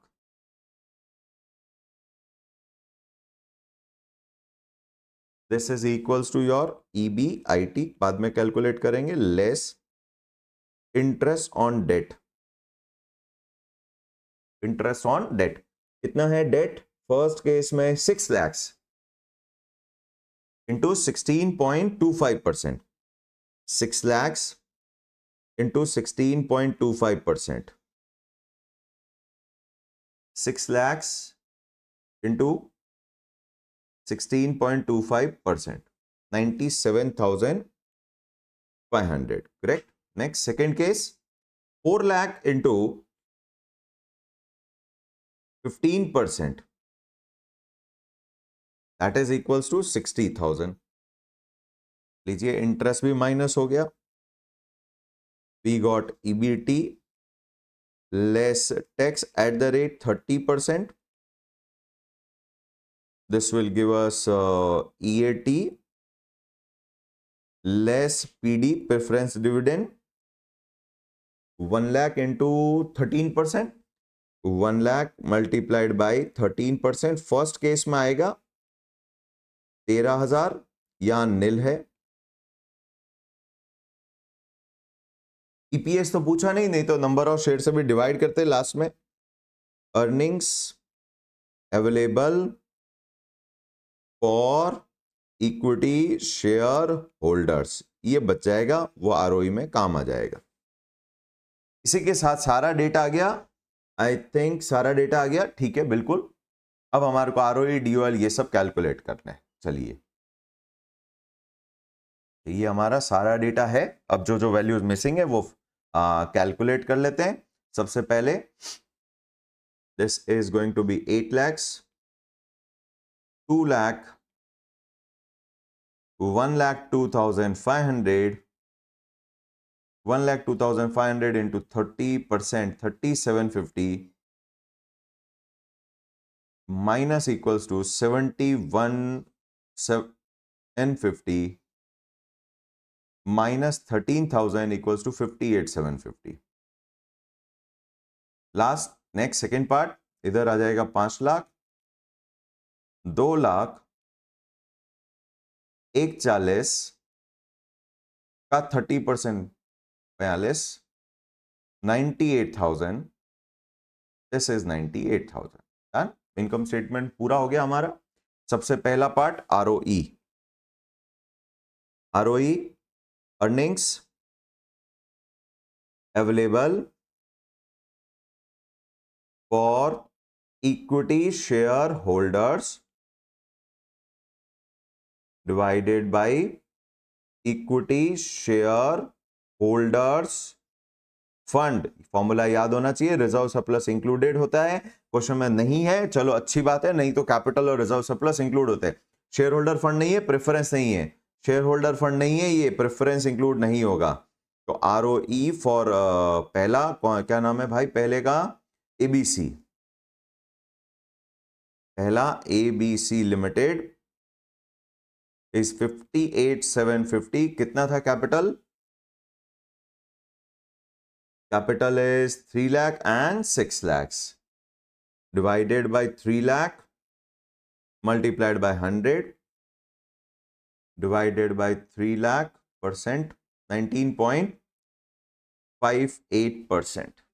Speaker 1: This is equals to your EBIT, बाद में कैलकुलेट करेंगे। Less interest on debt, interest on debt कितना है? डेट फर्स्ट केस में 6 lakhs into 16.25%, 6 lakhs into 16.25%, 6 lakhs into 16.25%, 97,500, correct. Next second case, 4 lakh into 15%, that is equals to 60,000। लीजिए इंटरेस्ट भी माइनस हो गया। We got EBT less tax at the rate 30%. This will give us EAT less PD preference dividend. 1 lakh into 13%, 1 lakh multiplied by 13%. First case में आएगा 13,000 या नील है। ईपीएस तो पूछा नहीं तो नंबर ऑफ शेयर से भी डिवाइड करते लास्ट में। Earnings available for equity share holders, ये बच जाएगा, वो आरओई में काम आ जाएगा। इसी के साथ सारा डेटा आ गया, आई थिंक सारा डेटा आ गया, ठीक है बिल्कुल। अब हमारे को आरओई डीओएल ये सब कैलकुलेट करना है। चलिए ये हमारा सारा डेटा है। अब जो जो वैल्यूज मिसिंग है वो कैलकुलेट कर लेते हैं। सबसे पहले this is going to be 8 lakhs, 2 lakh, 1,02,500, 1,02,500 into 30%, 3,750 minus equals to 71,750 minus 13,000 equals to 58,750. Last next second part इधर आ जाएगा 5 लाख, 2 लाख, 1,40 का 30%, 42, 98,000, दिस इज 98,000। इनकम स्टेटमेंट पूरा हो गया हमारा। सबसे पहला part ROE, ROE earnings available for equity share holders divided by equity share holders fund. Formula याद होना चाहिए, रिजर्व सरप्लस इंक्लूडेड होता है। क्वेश्चन में नहीं है, चलो अच्छी बात है, नहीं तो कैपिटल और रिजर्व सरप्लस इंक्लूड होते हैं। शेयर होल्डर फंड नहीं है, प्रेफरेंस नहीं है, शेयर होल्डर फंड नहीं है, ये प्रेफरेंस इंक्लूड नहीं होगा। तो आरओई फॉर पहला क्या नाम है भाई, पहले का एबीसी, पहला एबीसी लिमिटेड इज 58,750। कितना था capital? Capital is 3 lakh and 6 lakhs divided by 3 lakh multiplied by 100 divided by 3 lakh percent, 19.58%,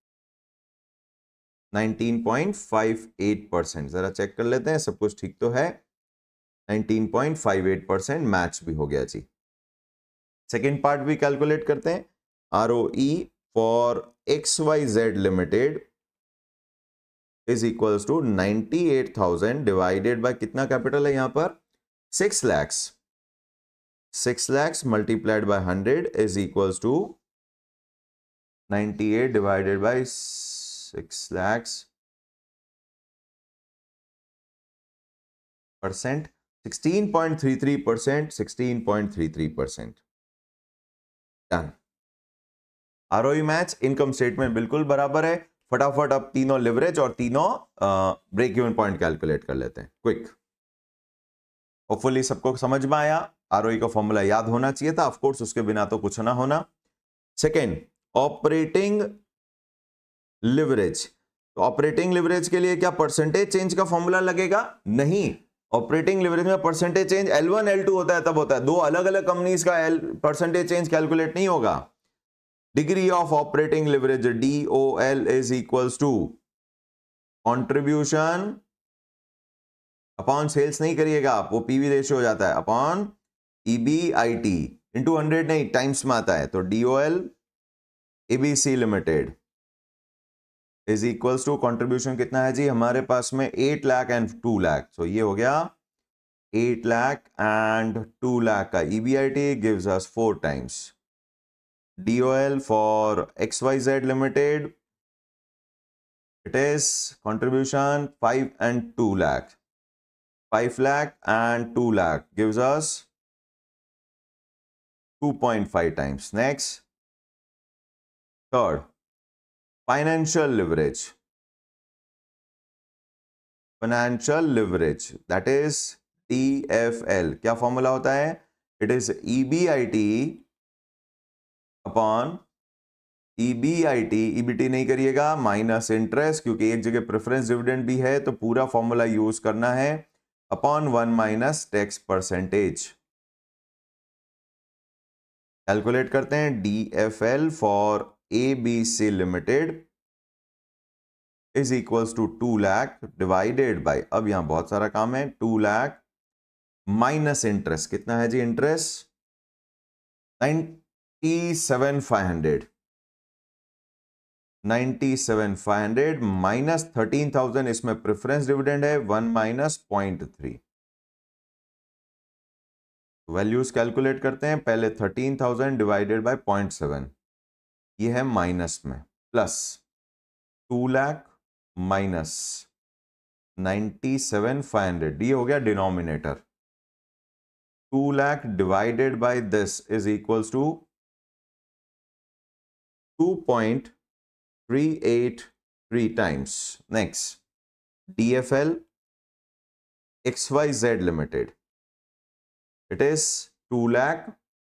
Speaker 1: 19.58%। जरा चेक कर लेते हैं सब कुछ ठीक तो है, 19.58% मैच भी हो गया जी। सेकेंड पार्ट भी कैलकुलेट करते हैं। ROE for XYZ Limited is equals to 98,000 divided by कितना कैपिटल है यहां पर 6 lakhs, 6 lakhs multiplied by 100 is equals to 98 divided by 6 lakhs percent, 16.33%, 16.33%। Done. ROE match, income statement बिल्कुल बराबर है। फटाफट अब तीनों लिवरेज और तीनों ब्रेक इवन पॉइंट कैलकुलेट कर लेते हैं क्विक। होपफुली सबको समझ में आया। आरओई का फॉर्मूला याद होना चाहिए था, ऑफ कोर्स उसके बिना तो कुछ ना होना। Second operating leverage. तो ऑपरेटिंग लिवरेज के लिए क्या परसेंटेज चेंज का फॉर्मूला लगेगा? नहीं, ऑपरेटिंग लिवरेज में परसेंटेज चेंज L1 L2 होता है, तब होता है। दो अलग अलग कंपनीज का परसेंटेज चेंज कैलकुलेट नहीं होगा। Degree of operating leverage DOL is equals to contribution upon sales नहीं करिएगा आप, वो पीवी रेशियो हो जाता है, अपॉन EBIT इंटू 100 नहीं, टाइम्स में आता है। तो DOL ABC limited is equals to contribution कितना है जी हमारे पास में 8 लाख एंड 2 लाख। तो ये हो गया 8 लाख एंड 2 लाख का EBIT gives us 4 times. DOL for XYZ Limited, it is contribution 5 and 2 lakh. 5 lakh and 2 lakh gives us 2.5 times. Next, third, financial leverage. Financial leverage, that is TFL. क्या फॉर्मूला होता है? It is EBIT upon EBIT नहीं करिएगा, minus interest, क्योंकि एक जगह preference dividend भी है तो पूरा फॉर्मूला यूज करना है। Upon 1 minus tax percentage. Calculate करते हैं। DFL for ABC limited is equals to 2 lakh divided by, अब यहां बहुत सारा काम है, 2 लाख माइनस इंटरेस्ट, कितना है जी इंटरेस्ट? 97,500, 97,500 माइनस 13,000, इसमें प्रेफरेंस डिविडेंड है 1 माइनस 0.3। वैल्यूज कैलकुलेट करते हैं। पहले 13,000 डिवाइडेड बाय 0.7, ये है माइनस में, प्लस 2 लाख माइनस 97,500, ये हो गया denominator. 2 lakh divided by this is equals to 2.383 times. Next, DFL XYZ limited, it is 2 lakh,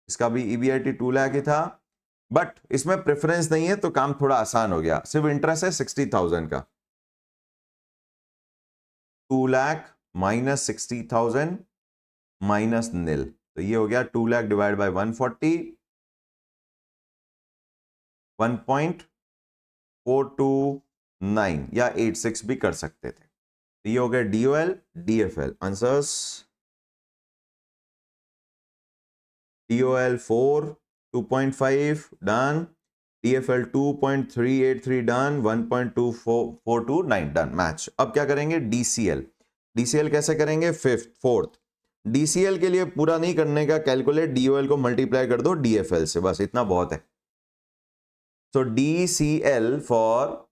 Speaker 1: इसका भी EBIT 2 लाख ही था, बट इसमें प्रेफरेंस नहीं है तो काम थोड़ा आसान हो गया, सिर्फ इंटरेस्ट है 60,000 का। 2 लाख माइनस 60,000 माइनस निल, तो ये हो गया 2 लाख डिवाइड बाय 140, 1.429 या 86 भी कर सकते थे। तो ये हो गया DOL DFL answers. DOL 4 2.5 done, DFL 2.383 done, 1.2429 done, match. अब क्या करेंगे? DCL कैसे करेंगे? फोर्थ DCL के लिए पूरा नहीं करने का, कैलकुलेट DOL को मल्टीप्लाई कर दो DFL से, बस इतना बहुत है। So DCL for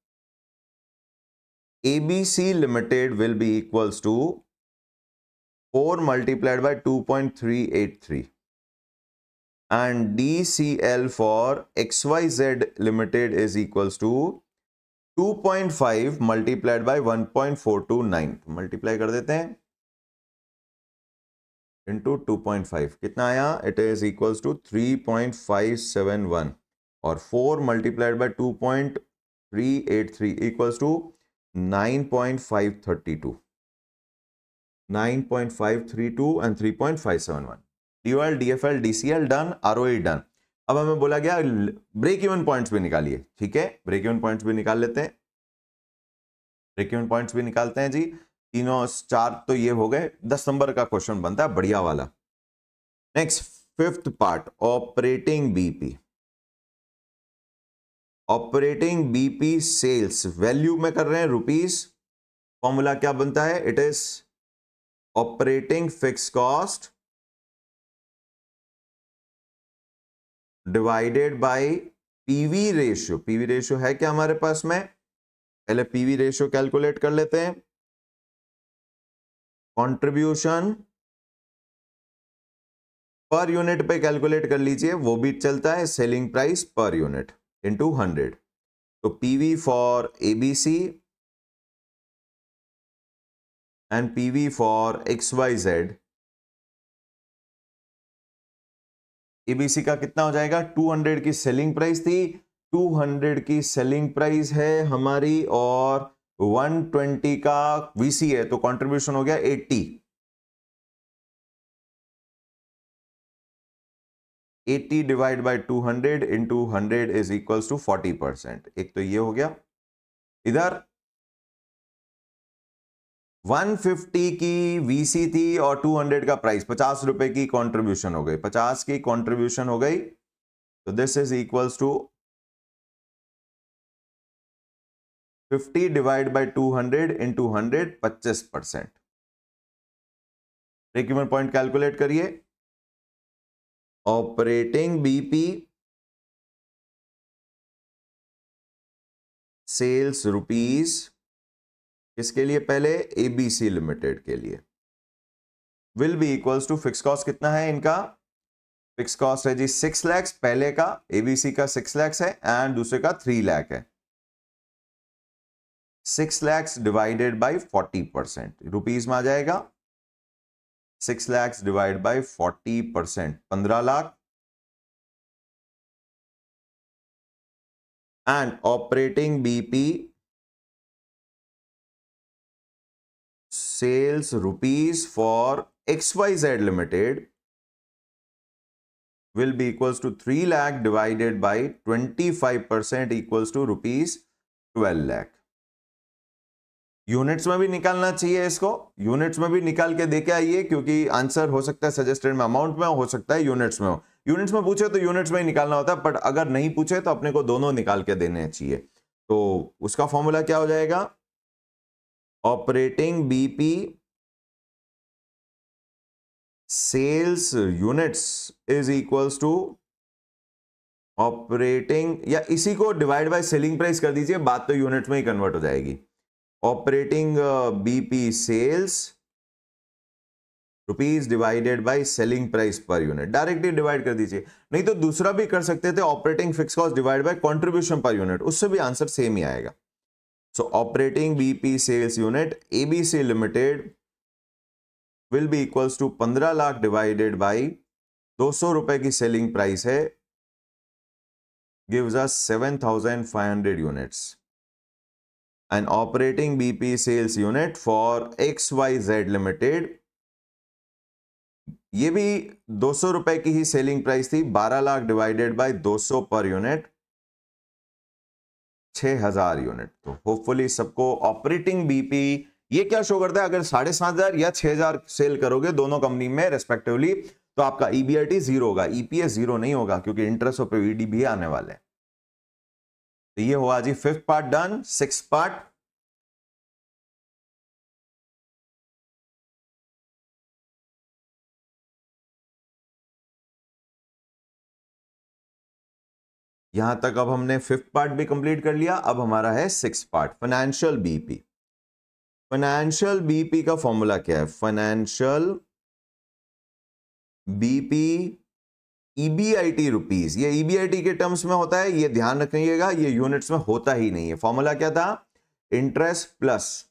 Speaker 1: ABC Limited will be equals to 4 multiplied by 2.383 and DCL for XYZ Limited is equals to 2.5 multiplied by 1.429, multiply कर देते हैं इंटू 2.5, कितना आया? इट इज इक्वल्स टू 3.571 और 4 multiplied by 2.383 equals to 9.532, 9.532 and 3.571। DOL DFL DCL done, ROE done. अब हमें बोला गया ब्रेक इवन पॉइंट्स भी निकालिए, ठीक है, ब्रेक इवन पॉइंट्स भी निकाल लेते हैं, ब्रेक इवन पॉइंट्स भी निकालते हैं जी। तीनों चार तो ये हो गए, 10 नंबर का क्वेश्चन बनता है बढ़िया वाला। Next, fifth part, operating BP. Operating BP sales value में कर रहे हैं रुपीस, फॉर्मूला क्या बनता है? It is operating fix cost divided by PV ratio. PV ratio है क्या हमारे पास में? पहले पीवी रेशियो कैलकुलेट कर लेते हैं। कंट्रीब्यूशन पर यूनिट पे कैलकुलेट कर लीजिए, वो भी चलता है, selling price per unit into 100। तो PV for ABC and PV for XYZ, ABC का कितना हो जाएगा? 200 की सेलिंग प्राइस थी, 200 की सेलिंग प्राइस है हमारी, और 120 का वीसी है, तो कंट्रीब्यूशन हो गया 80। 80 divide by 200 into 100 is equals to 40%। एक तो ये हो गया। इधर 150 की वीसी थी और 200 का प्राइस, 50 रुपए की कंट्रीब्यूशन हो गई, 50 की कंट्रीब्यूशन हो गई, तो this is equals to 50 divide by 200 into 100, 25%। Break even point calculate करिए। ऑपरेटिंग बीपी सेल्स रुपीस, किसके लिए? पहले एबीसी लिमिटेड के लिए, will be equals to fix cost कितना है इनका? फिक्स कॉस्ट है जी 6 लाख, पहले का एबीसी का 6 लाख है एंड दूसरे का 3 लाख है। 6 लाख डिवाइडेड बाय 40%, रुपीस में आ जाएगा। 6 lakh divide by 40%, 15 lakh. And operating BP sales rupees for XYZ Limited will be equals to 3 lakh divided by 25% equals to rupees 12 lakh. Units में भी निकालना चाहिए इसको, यूनिट्स में भी निकाल के देके आइए, क्योंकि आंसर हो सकता है सजेस्टेड में अमाउंट में, हो सकता है यूनिट्स में हो. यूनिट्स में पूछे तो यूनिट्स में ही निकालना होता है, बट अगर नहीं पूछे तो अपने को दोनों निकाल के देने चाहिए. तो उसका फॉर्मूला क्या हो जाएगा? Operating BP sales units is equals to operating, या इसी को डिवाइड बाय सेलिंग प्राइस कर दीजिए, बात तो यूनिट्स में ही कन्वर्ट हो जाएगी. Operating BP sales rupees divided by selling price per unit, directly divide कर दीजिए. नहीं तो दूसरा भी कर सकते थे, operating fix cost divide by contribution per unit, उससे भी आंसर सेम ही आएगा. So operating BP sales unit ABC limited will be equals to 15 lakh divided by 200 रुपए की सेलिंग प्राइस है, gives us 7,500 units. An operating BP sales unit for XYZ Limited, ये भी 200 रुपए की ही सेलिंग प्राइस थी, 12 lakh divided by 200 per unit, 6,000 unit. तो hopefully सबको ऑपरेटिंग बीपी ये क्या शो करता है, अगर 7,500 या 6,000 सेल करोगे दोनों कंपनी में रेस्पेक्टिवली, तो आपका ईबीआईटी जीरो होगा, ईपीएस जीरो नहीं होगा, क्योंकि इंटरेस्ट और पीवीडी भी आने वाले हैं. तो ये हुआ जी 5th part done. 6th part, यहां तक अब हमने 5th पार्ट भी कंप्लीट कर लिया. अब हमारा है 6th part, financial BP. Financial BP का फॉर्मूला क्या है? फाइनेंशियल बीपी ईबीआईटी रुपीज, ये ईबीआईटी के टर्म्स में होता है, ये ध्यान रखिएगा, ये यूनिट्स में होता ही नहीं है. फॉर्मूला क्या था? Interest plus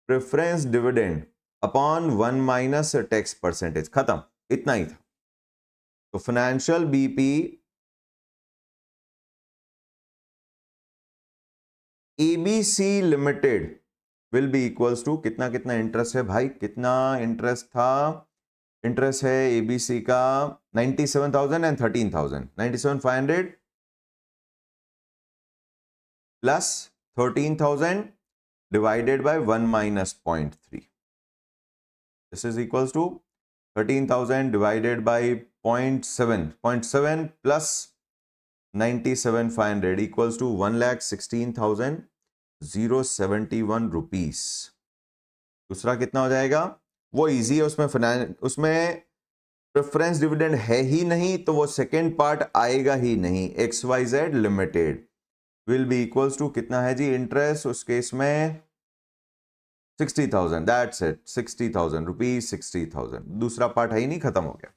Speaker 1: preference dividend upon 1 minus tax percentage, खत्म, इतना ही था. तो financial BP ABC limited will be equals to, कितना कितना इंटरेस्ट है भाई, कितना इंटरेस्ट था? इंटरेस्ट है एबीसी का 97,000 and 13,000, 97,500 plus 13,000 divided by 1 minus 0.3. This is equals to 13,000 divided by 0.7 plus 97,500 equals to 1,16,071 rupees. दूसरा कितना हो जाएगा? वो इजी है, उसमें प्रेफरेंस डिविडेंड है ही नहीं, तो वो सेकेंड पार्ट आएगा ही नहीं. XYZ limited will be equals to, कितना है जी इंटरेस्ट उस केस में? 60,000, दैट्स इट, 60,000 रुपीज, 60,000. दूसरा पार्ट है ही नहीं, खत्म हो गया.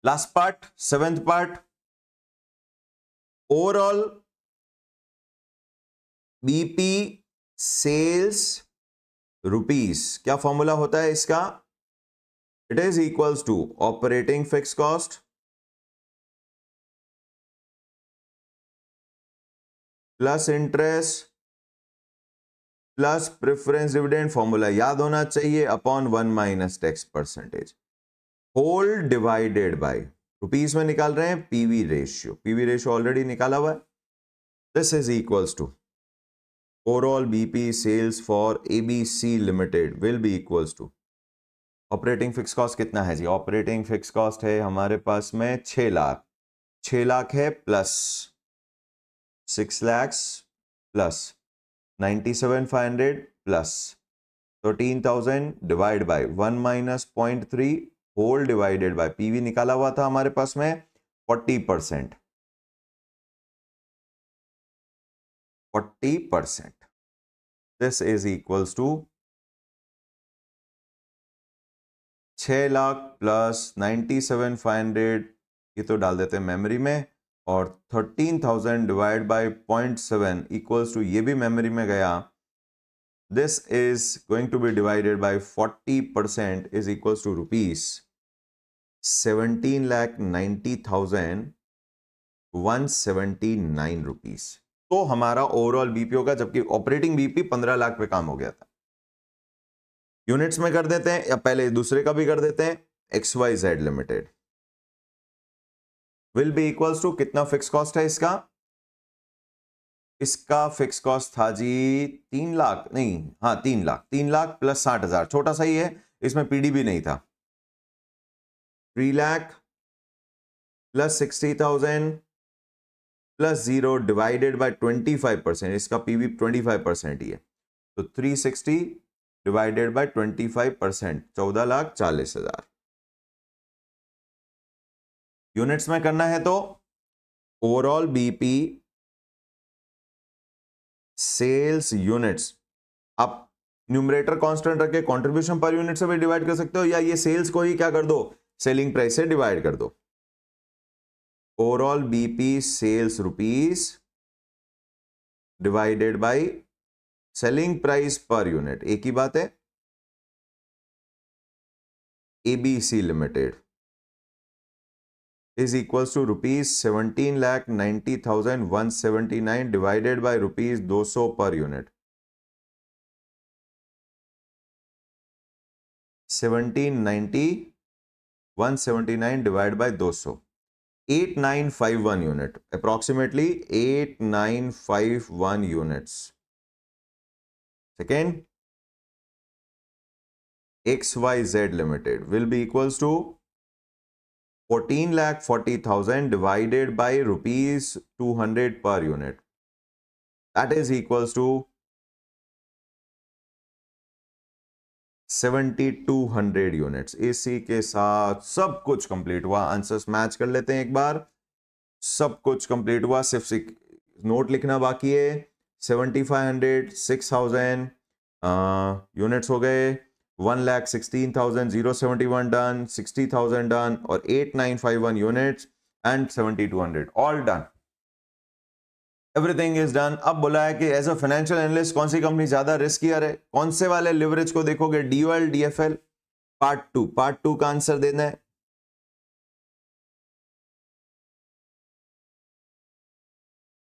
Speaker 1: Last part, 7th part, overall BP sales rupees. क्या फॉर्मूला होता है इसका? It is equals to operating fix cost plus interest plus preference dividend, formula याद होना चाहिए, upon 1 minus tax percentage, whole divided by, rupees में निकाल रहे हैं PV ratio, PV ratio already निकाला हुआ है. This is equals to overall BP sales for ABC limited will be equals to, operating fix cost कितना है जी? ऑपरेटिंग फिक्स कॉस्ट है हमारे पास में 6 लाख, 6 लाख है plus 6 lakhs plus 97,500 plus 13,000 divide by 1 minus 0.3 whole divided by PV निकाला हुआ था हमारे पास में 40%. 40%. This is equals to 6 lakh plus 97,500, ये तो डाल देते हैं मेमोरी में, और 13,000 डिवाइड बाय 0.7 इक्वल्स टू, ये भी मेमोरी में गया. This is going to be divided by 40% is equals to rupees 17,90,179 rupees. तो हमारा ओवरऑल बीपीओ का, जबकि ऑपरेटिंग बीपी 15 लाख पे काम हो गया था. यूनिट्स में कर देते हैं या पहले दूसरे का भी कर देते हैं। XYZ limited will be equals to, कितना फिक्स कॉस्ट है इसका? इसका फिक्स कॉस्ट था जी 3 लाख, नहीं हाँ 3 लाख प्लस 60,000, छोटा सा ही है, इसमें पीडी भी नहीं था। 3 lakh plus 60,000 plus 0 divided by 25%, इसका पीवी 25% ही है, तो 360 डिवाइडेड बाय 25%, 14,40,000। यूनिट्स में करना है तो ओवरऑल बीपी सेल्स यूनिट्स, आप न्यूमरेटर कांस्टेंट रख के कंट्रीब्यूशन पर यूनिट से भी डिवाइड कर सकते हो, या ये सेल्स को ही क्या कर दो, सेलिंग प्राइस से डिवाइड कर दो। Overall BP sales rupees divided by selling price per unit, एक ही बात है। एबीसी लिमिटेड is equals to rupees 17,90,179 divided by rupees 200 per unit। 17,90,179 divided by 200, 8951 unit, approximately 8951 units। Second, XYZ Limited will be equals to 14,40,000 divided by rupees 200 per unit, that is equals to 7,200 units. इसी के साथ सब कुछ complete हुआ। Answers match कर लेते हैं एक बार। सब कुछ कंप्लीट हुआ, सिर्फ नोट लिखना बाकी है। 7,500, 6,000 यूनिट्स हो गए, 1,16,071 डन, 60,000 डन और 8,951 units and 7,200 all done. Everything is done. अब बोला है कि एज अ फाइनेंशियल एनालिस्ट कौन सी कंपनी ज्यादा रिस्कियर है, कौन से वाले लिवरेज को देखोगे, डीओएल डीएफएल। पार्ट टू का आंसर देना है।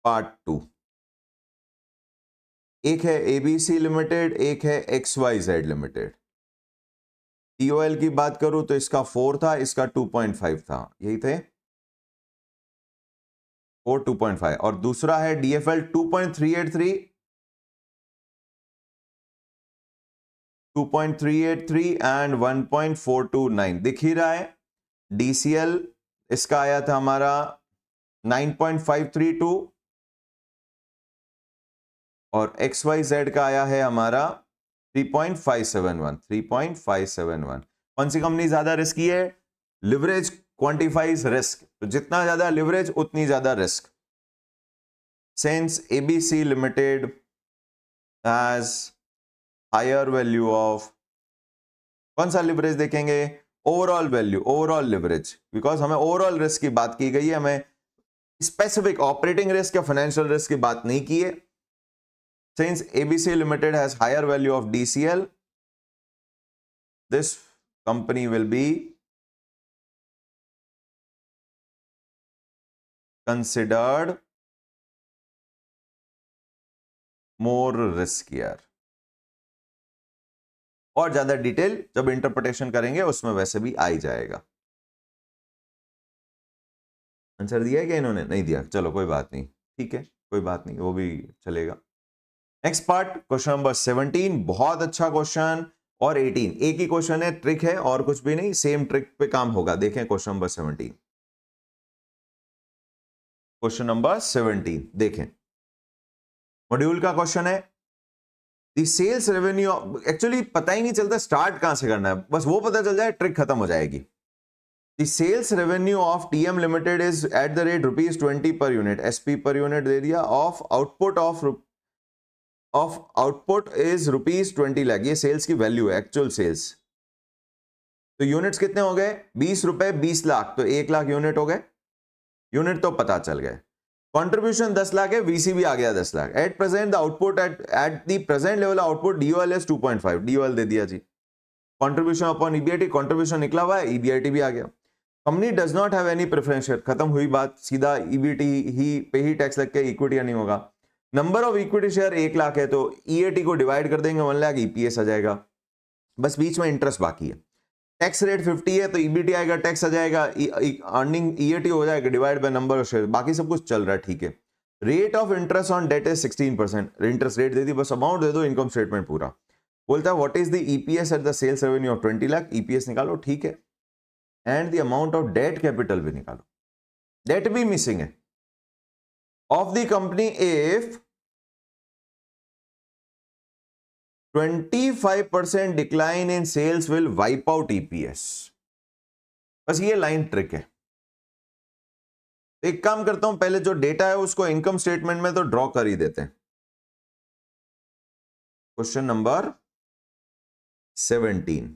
Speaker 1: पार्ट 2 एक है एबीसी लिमिटेड, एक है XYZ लिमिटेड। डीओएल की बात करूं तो इसका 4 था, इसका 2.5 था, यही थे 4 2.5, और दूसरा है डीएफएल 2.383 एंड 1.429 दिख ही रहा है। डीसीएल इसका आया था हमारा 9.532 और XYZ का आया है हमारा 3.571। कौन सी कंपनी ज्यादा रिस्की है? लिवरेज क्वांटिफाइज रिस्क, तो जितना ज्यादा लिवरेज उतनी ज्यादा risk. Since ABC limited has higher value of, कौन सा लिवरेज देखेंगे? Overall value, overall leverage, because हमें ओवरऑल रिस्क की बात की गई है, हमें स्पेसिफिक ऑपरेटिंग रिस्क या फाइनेंशियल रिस्क की बात नहीं की है। Since ABC Limited has higher value of DCL, this company will be considered more riskier। और ज्यादा डिटेल जब इंटरप्रिटेशन करेंगे उसमें वैसे भी आ ही जाएगा। आंसर दिया है क्या इन्होंने? नहीं दिया, चलो कोई बात नहीं, ठीक है कोई बात नहीं, वो भी चलेगा। नेक्स्ट पार्ट, क्वेश्चन नंबर 17, बहुत अच्छा क्वेश्चन, और 18 एक ही क्वेश्चन है, ट्रिक है और कुछ भी नहीं, सेम ट्रिक पे काम होगा। देखें क्वेश्चन नंबर 17। क्वेश्चन नंबर 17 देखें, मॉड्यूल का क्वेश्चन है। द सेल्स रेवेन्यू, एक्चुअली पता ही नहीं चलता स्टार्ट कहां से करना है, बस वो पता चल जाए ट्रिक खत्म हो जाएगी। The sales revenue of TM limited is at the rate ₹20 per unit, SP per unit दे दिया, ऑफ आउटपुट इज ₹20 लाख, ये सेल्स की वैल्यू है, एक्चुअल सेल्स। तो यूनिट्स कितने हो गए? 20 रुपए 20 लाख, तो 1 लाख यूनिट हो गए। यूनिट तो पता चल गए। कंट्रीब्यूशन 10 लाख है, वीसी भी आ गया 10 lakh. At present the output at the present level output DOL is 2.5, DOL दे दिया जी। कंट्रीब्यूशन अपॉन ईबीआईटी, कंट्रीब्यूशन निकला हुआ है, ईबीआईटी भी आ गया। Company does not have any preference, खत्म हुई बात, सीधा ईबीटी ही पे ही टैक्स लग के इक्विटी नहीं होगा। Number of equity share 1 lakh है, तो ईएटी को डिवाइड कर देंगे 1 लाख, ईपीएस आ जाएगा। बस बीच में इंटरेस्ट बाकी है। टैक्स रेट 50 है तो ईबीटी आएगा, टैक्स आ जाएगा, अर्निंग ईएटी हो जाएगा, divide by number of share, बाकी सब कुछ चल रहा है, ठीक है। Rate of interest on debt is 16%, interest rate दे दी, बस अमाउंट दे दो, इनकम स्टेटमेंट पूरा। बोलता है what is the EPS at the sales revenue of 20 lakh, EPS निकालो, ठीक है, and the amount of debt capital भी निकालो, डेट भी मिसिंग है of the company if 25% decline in sales will wipe out EPS. बस ये लाइन ट्रिक है। एक काम करता हूं, पहले जो डेटा है उसको इनकम स्टेटमेंट में तो ड्रॉ कर ही देते हैं। क्वेश्चन नंबर 17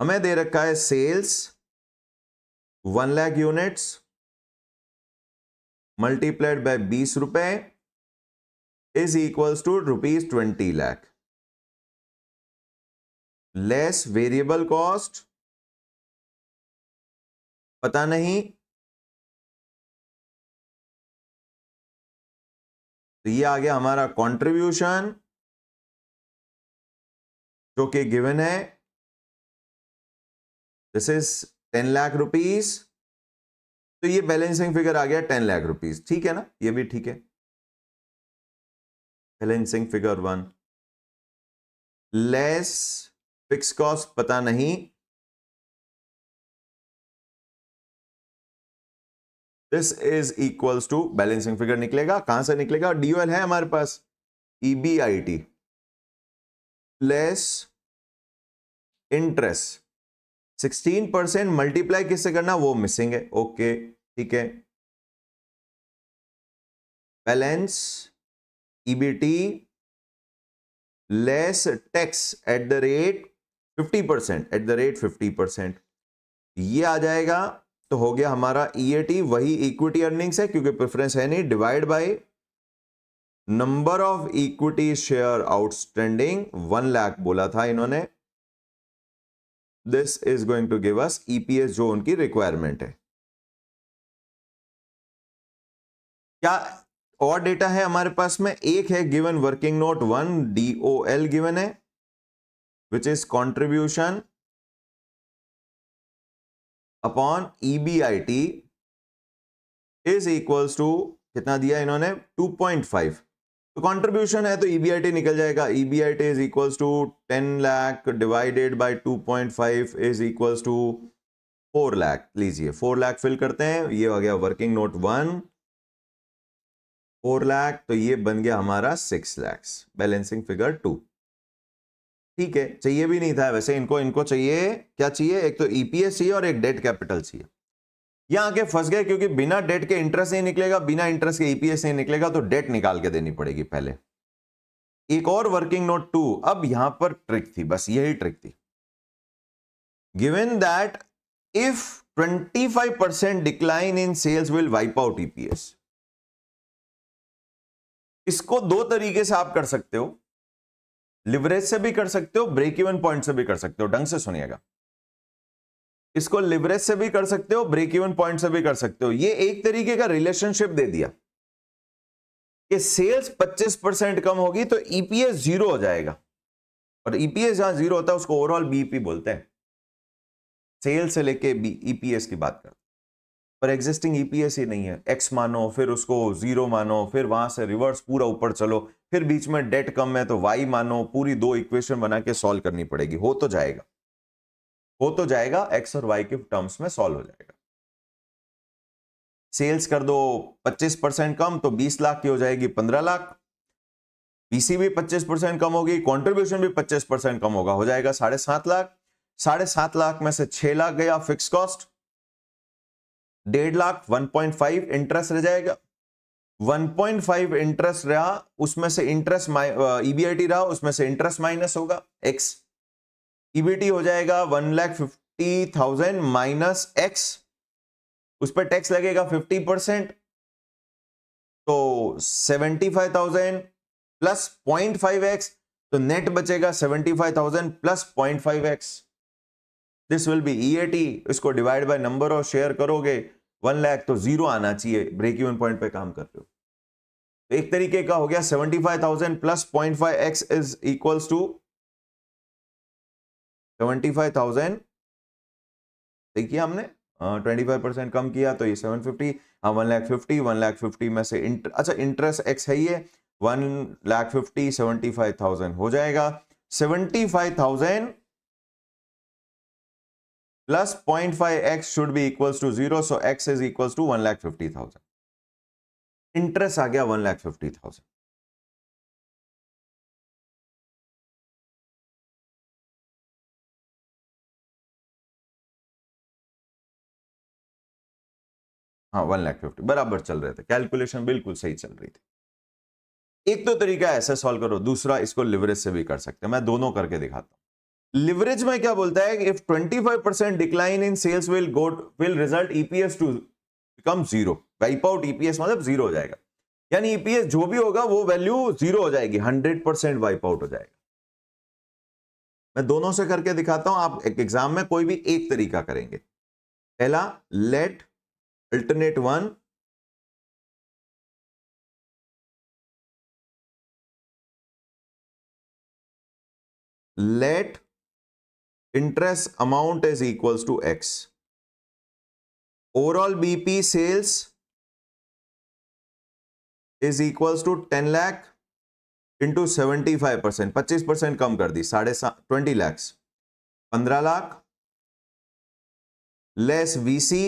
Speaker 1: हमें दे रखा है sales 1 lakh units multiplied by 20 रुपए is equals to ₹20 lakh less variable cost पता नहीं, तो ये आ गया हमारा कंट्रीब्यूशन जो कि गिवन है, दिस इज 10 लाख रुपीस, तो ये बैलेंसिंग फिगर आ गया 10 लाख रुपीस, ठीक है ना, ये भी ठीक है। Balancing figure 1 less fix cost पता नहीं, this is equals to balancing figure निकलेगा, कहां से निकलेगा, डीओएल है हमारे पास, ईबीआईटी लेस इंटरेस्ट 16% मल्टीप्लाई किससे करना वो मिसिंग है, ओके ठीक है। Balance EBT less tax at the rate 50%, at the rate 50%, ये आ जाएगा, तो हो गया हमारा ईएटी, वही इक्विटी अर्निंग्स है क्योंकि प्रेफरेंस है नहीं, divide by number of equity share outstanding 1 lakh बोला था इन्होंने, this is going to give us EPS जो उनकी रिक्वायरमेंट है। क्या और डेटा है हमारे पास में, एक है given working note 1 DOL given है which is contribution upon EBIT is equals to कितना दिया इन्होंने 2.5, तो कंट्रीब्यूशन है तो ईबीआईटी निकल जाएगा, EBIT is equals to 10 lakh divided by 2.5 is equals to 4 lakh, लीजिए 4 लाख फिल करते हैं, ये हो गया वर्किंग नोट 1 4 लाख, तो ये बन गया हमारा 6 लाख, बैलेंसिंग फिगर 2, ठीक है। चाहिए भी नहीं था वैसे इनको चाहिए क्या चाहिए, एक तो ईपीएस चाहिए और एक डेट कैपिटल चाहिए, यहां आके फंस गए क्योंकि बिना डेट के इंटरेस्ट नहीं निकलेगा, बिना इंटरेस्ट के ईपीएस नहीं निकलेगा, तो डेट निकाल के देनी पड़ेगी पहले। एक और वर्किंग नोट 2, अब यहां पर ट्रिक थी, बस यही ट्रिक थी, given that if 25% decline in sales will wipe out EPS. इसको दो तरीके से आप कर सकते हो, लिवरेज से भी कर सकते हो, ब्रेक इवन पॉइंट से भी कर सकते हो, ढंग से सुनिएगा, इसको लिवरेज से भी कर सकते हो, ब्रेक इवन पॉइंट से भी कर सकते हो। ये एक तरीके का रिलेशनशिप दे दिया कि सेल्स 25% कम होगी तो ईपीएस 0 हो जाएगा, और ईपीएस जहां 0 होता है उसको ओवरऑल बीईपी बोलते हैं, सेल से लेके ईपीएस की बात करते हैं, पर एग्जिस्टिंग ईपीएस ही नहीं है, एक्स मानो फिर उसको 0 मानो, फिर वहां से रिवर्स पूरा ऊपर चलो, फिर बीच में डेट कम है तो वाई मानो, पूरी 2 इक्वेशन बना के सॉल्व करनी पड़ेगी, हो तो जाएगा एक्स और वाई के टर्म्स में सॉल्व हो जाएगा। सेल्स कर दो 25% कम तो 20 लाख की हो जाएगी 15 लाख, पीसी भी 25% कम होगी, कंट्रीब्यूशन भी 25% कम होगा, हो जाएगा 7.5 लाख, 7.5 लाख में से 6 लाख गया फिक्स कॉस्ट, 1.5 लाख 1.5 इंटरेस्ट रह जाएगा, 1.5 इंटरेस्ट रहा, उसमें से इंटरेस्ट ईबीआईटी रहा, उसमें से इंटरेस्ट माइनस होगा एक्स, ईबीटी हो जाएगा 1,50,000 माइनस एक्स, उस पर टैक्स लगेगा 50%, तो 75,000 प्लस 0.5x, तो नेट बचेगा 75,000 plus 0.5x, this will be EAT, इसको divide by number of share करोगे 1 लाख तो 0 आना चाहिए, ब्रेक इवन पॉइंट पे काम कर रहे हो, एक तरीके का हो गया 75,000 plus 0.5x is equals to 75,000। देखिए हमने 25% कम किया तो ये 750, 1,50,000 में से अच्छा इंटरेस्ट एक्स है ये 1,50,000 75,000 हो जाएगा। 75,000 plus 0.5x should be equals to 0, so x is equals to 1,50,000। Interest आ गया 1,50,000। हाँ 1,50,000 बराबर चल रहे थे, कैलकुलेशन बिल्कुल सही चल रही थी। एक तो तरीका ऐसे सॉल्व करो, दूसरा इसको लिवरेज से भी कर सकते हैं, मैं दोनों करके दिखाता हूं। लिवरेज में क्या बोलता है कि if 25% decline in sales will result EPS to become zero. Wipe out EPS मतलब जीरो हो जाएगा, यानी ईपीएस जो भी होगा वो वैल्यू जीरो हो जाएगी, 100% वाइप आउट हो जाएगा। मैं दोनों से करके दिखाता हूं, आप एक एग्जाम में कोई भी एक तरीका करेंगे। पहला, late alternate 1 let interest amount is equals to x, overall BP sales is equals to 10 lakh into 75%, 25% कम कर दी, 20 lakhs, 15 लाख लेस VC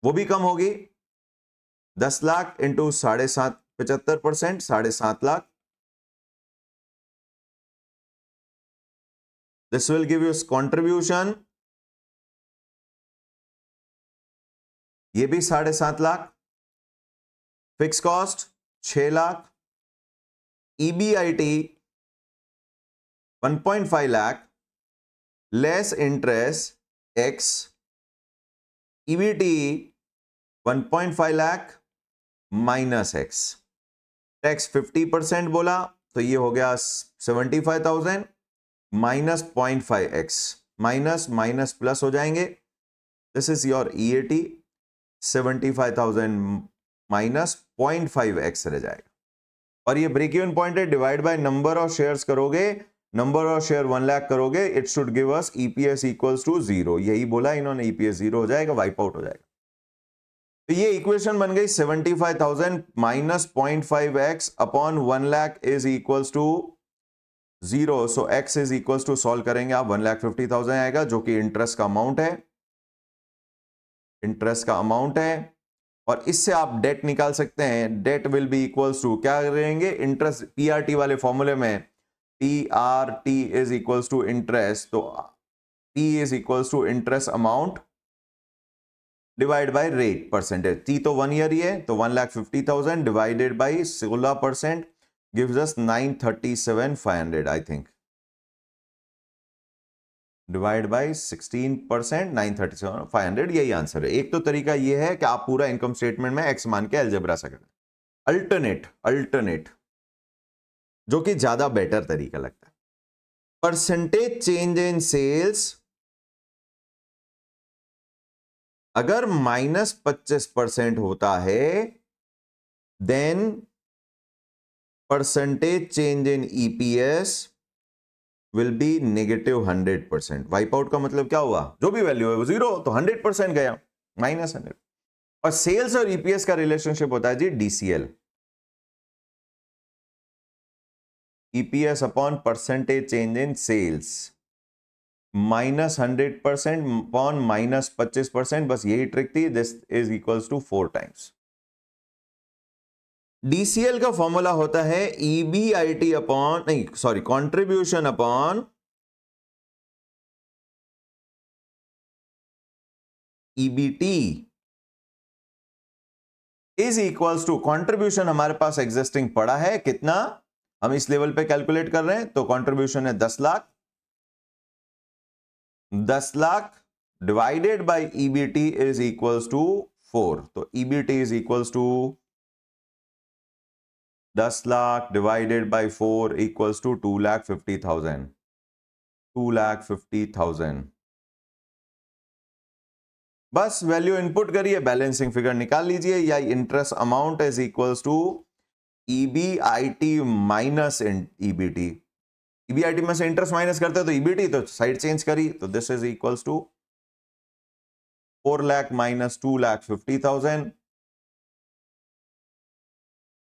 Speaker 1: वो भी कम होगी, 10 lakh into 7.5 75%, 7.5 lakh. This will give you contribution, ये भी 7.5 lakh, fix cost 6 lakh, EBIT 1.5 lakh, less interest X, EBT 1.5 lakh minus X, tax 50% बोला तो ये हो गया 75,000 minus 0.5x, minus minus plus हो जाएंगे। This is your EAT, 75,000 minus 0.5x रह जाएगा। और ये ब्रेक इवन पॉइंट है, divide by number of shares करोगे, नंबर ऑफ शेयर 1 लाख करोगे, it should give us EPS equals to 0। यही बोला इन्होंने, EPS 0 हो जाएगा, वाइप आउट हो जाएगा। तो ये इक्वेशन बन गई 75,000 minus 0.5x upon 1 lakh is equals to 0, so x is equals to solve करेंगे आप 1,50,000 आएगा, जो कि इंटरेस्ट का अमाउंट है, इंटरेस्ट का अमाउंट है। और इससे आप डेट निकाल सकते हैं, debt will be equals to क्या करेंगे, इंटरेस्ट PRT वाले फॉर्मूले में PRT is equals to interest, तो P is equals to interest amount divide by rate percentage. T तो 1 ईयर ही है, तो 1,50,000 divided by 16% gives us 937,500 I think, डिवाइड बाय 16%, 937,500 यही आंसर है। एक तो तरीका ये है कि आप पूरा इनकम स्टेटमेंट में एक्स मान के अलजेब्रा से करें, अल्टरनेट जो कि ज्यादा बेटर तरीका लगता है। परसेंटेज चेंज इन सेल्स अगर -25% होता है, then percentage change in EPS will be -100%। Wipe out का मतलब क्या हुआ, जो भी वैल्यू है वो 0, तो 100% गया, -100। और सेल्स और EPS का रिलेशनशिप होता है जी DCL, EPS upon percentage change in sales, -100% upon -25%, बस यही ट्रिक थी। This is equals to 4 times. DCL का फॉर्मूला होता है EBIT अपॉन, नहीं sorry, contribution upon EBT is equals to, contribution हमारे पास एग्जिस्टिंग पड़ा है कितना, हम इस लेवल पे कैलकुलेट कर रहे हैं, तो कंट्रीब्यूशन है 10 lakh, 10 lakh divided by EBT is equals to 4, तो EBT is equals to 10 lakh divided by 4 equals to 2,50,000, 2,50,000। बस वैल्यू इनपुट करिए, बैलेंसिंग फिगर निकाल लीजिए, या interest amount is equals to EBIT minus EBT, EBIT में से इंटरेस्ट माइनस करते हो तो EBT, तो साइड चेंज करी, तो this is equals to 4 lakh minus 2,50,000,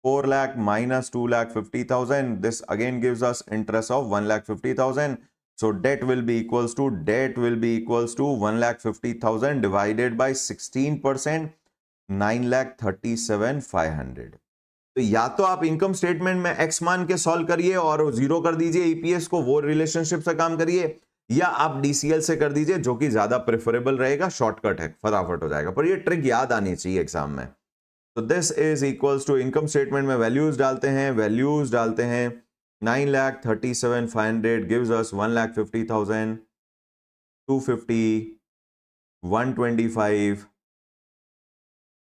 Speaker 1: 4 lakh minus 2,50,000. This again gives us interest of 1,50,000. So debt will be equals to 1,50,000 divided by 16%, 9,37,500. तो या तो आप इनकम स्टेटमेंट में एक्स मान के सॉल्व करिए और जीरो कर दीजिए ईपीएस को, वो रिलेशनशिप से काम करिए, या आप डीसीएल से कर दीजिए, जो कि ज्यादा प्रेफरेबल रहेगा, शॉर्टकट है, फटाफट हो जाएगा। पर ये ट्रिक याद आनी चाहिए एग्जाम में। तो this is equals to, income statement में वैल्यूज डालते हैं 9,37,500 gives us 1,50,000, 250, 125,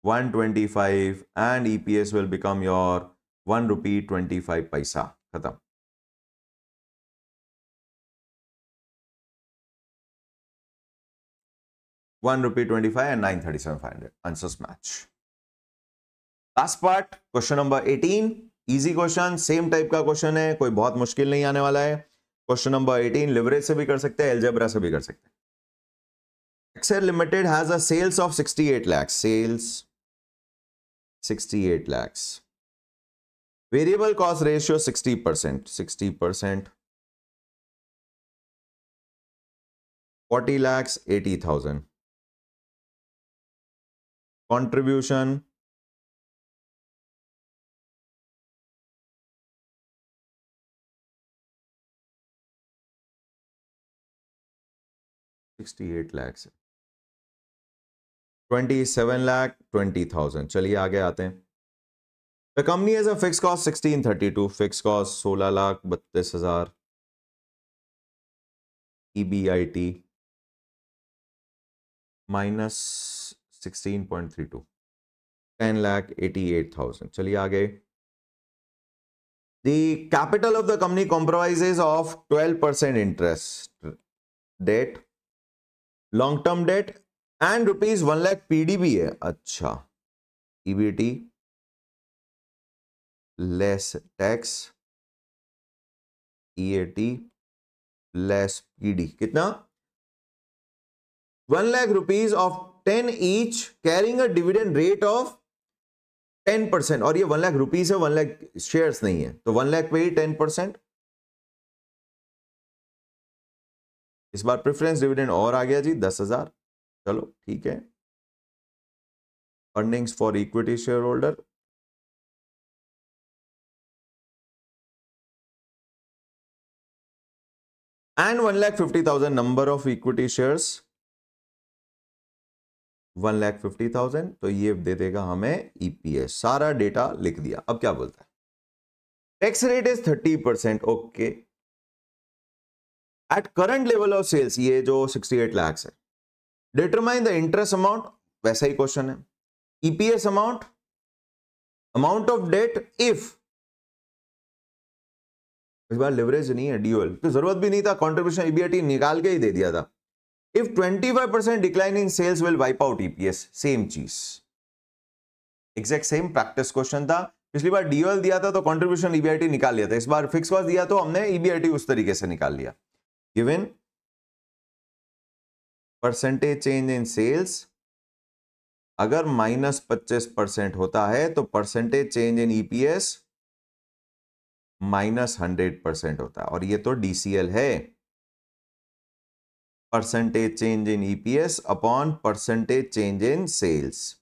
Speaker 1: 125 and EPS will become your 1 rupee 25 paisa. खत्म। ₹1.25 and 937,500. Answers match. Last part, question number 18. Easy question, same type का क्वेश्चन है, कोई बहुत मुश्किल नहीं आने वाला है। क्वेश्चन नंबर 18 लिवरेज से भी कर सकते हैं, एल्जेब्रा से भी कर सकते हैं। Excel limited has a sales of 68 lakhs. सेल्स 68 lakhs. Variable cost ratio 60%. 60%. 40 lakhs 80,000. Contribution 68 lakhs. 27 lakh 20,000. चलिए आगे आते हैं। The company has a fixed cost 1632. Fixed cost 16,32,000. EBIT minus 16.32. 10,88,000. चलिए आगे। The capital of the company comprises of 12% interest, debt, long-term debt and rupees 1 lakh PD भी है। अच्छा, EBT less tax, EAT less PD कितना? 1 lakh rupees of 10 each carrying a dividend rate of 10%, और ये 1 lakh rupees है, 1 lakh shares नहीं है, तो 1 लाख पे ही 10%। इस बार प्रेफरेंस डिविडेंड और आ गया जी 10,000। चलो ठीक है। Earnings for equity share holder and 1,50,000 number of equity shares 1,50,000, तो ये दे देगा हमें ईपीएस। सारा डेटा लिख दिया। अब क्या बोलता है? Tax rate is 30%। Okay, at current level of sales, ये जो 68 lakhs है, डिटरमाइन द इंटरेस्ट अमाउंट, वैसा ही क्वेश्चन है। EPS amount, amount of debt if, इस बार लिवरेज नहीं है, ड्यूअल, तो जरूरत भी नहीं था, कंट्रीब्यूशन ईबीआईटी निकाल के ही दे दिया था। If 25% decline in sales will wipe out EPS, same चीज, एग्जैक्ट सेम प्रैक्टिस क्वेश्चन था। पिछली बार ड्यूअल दिया था तो कंट्रीब्यूशन ईबीआईटी निकाल लिया था, इस बार फिक्स कॉस्ट दिया तो हमने ईबीआईटी उस तरीके से निकाल लिया। Given percentage change in sales, अगर -25% होता है तो परसेंटेज चेंज इन ईपीएस -100% होता है, और ये तो डीसीएल है। Percentage change in EPS upon percentage change in sales.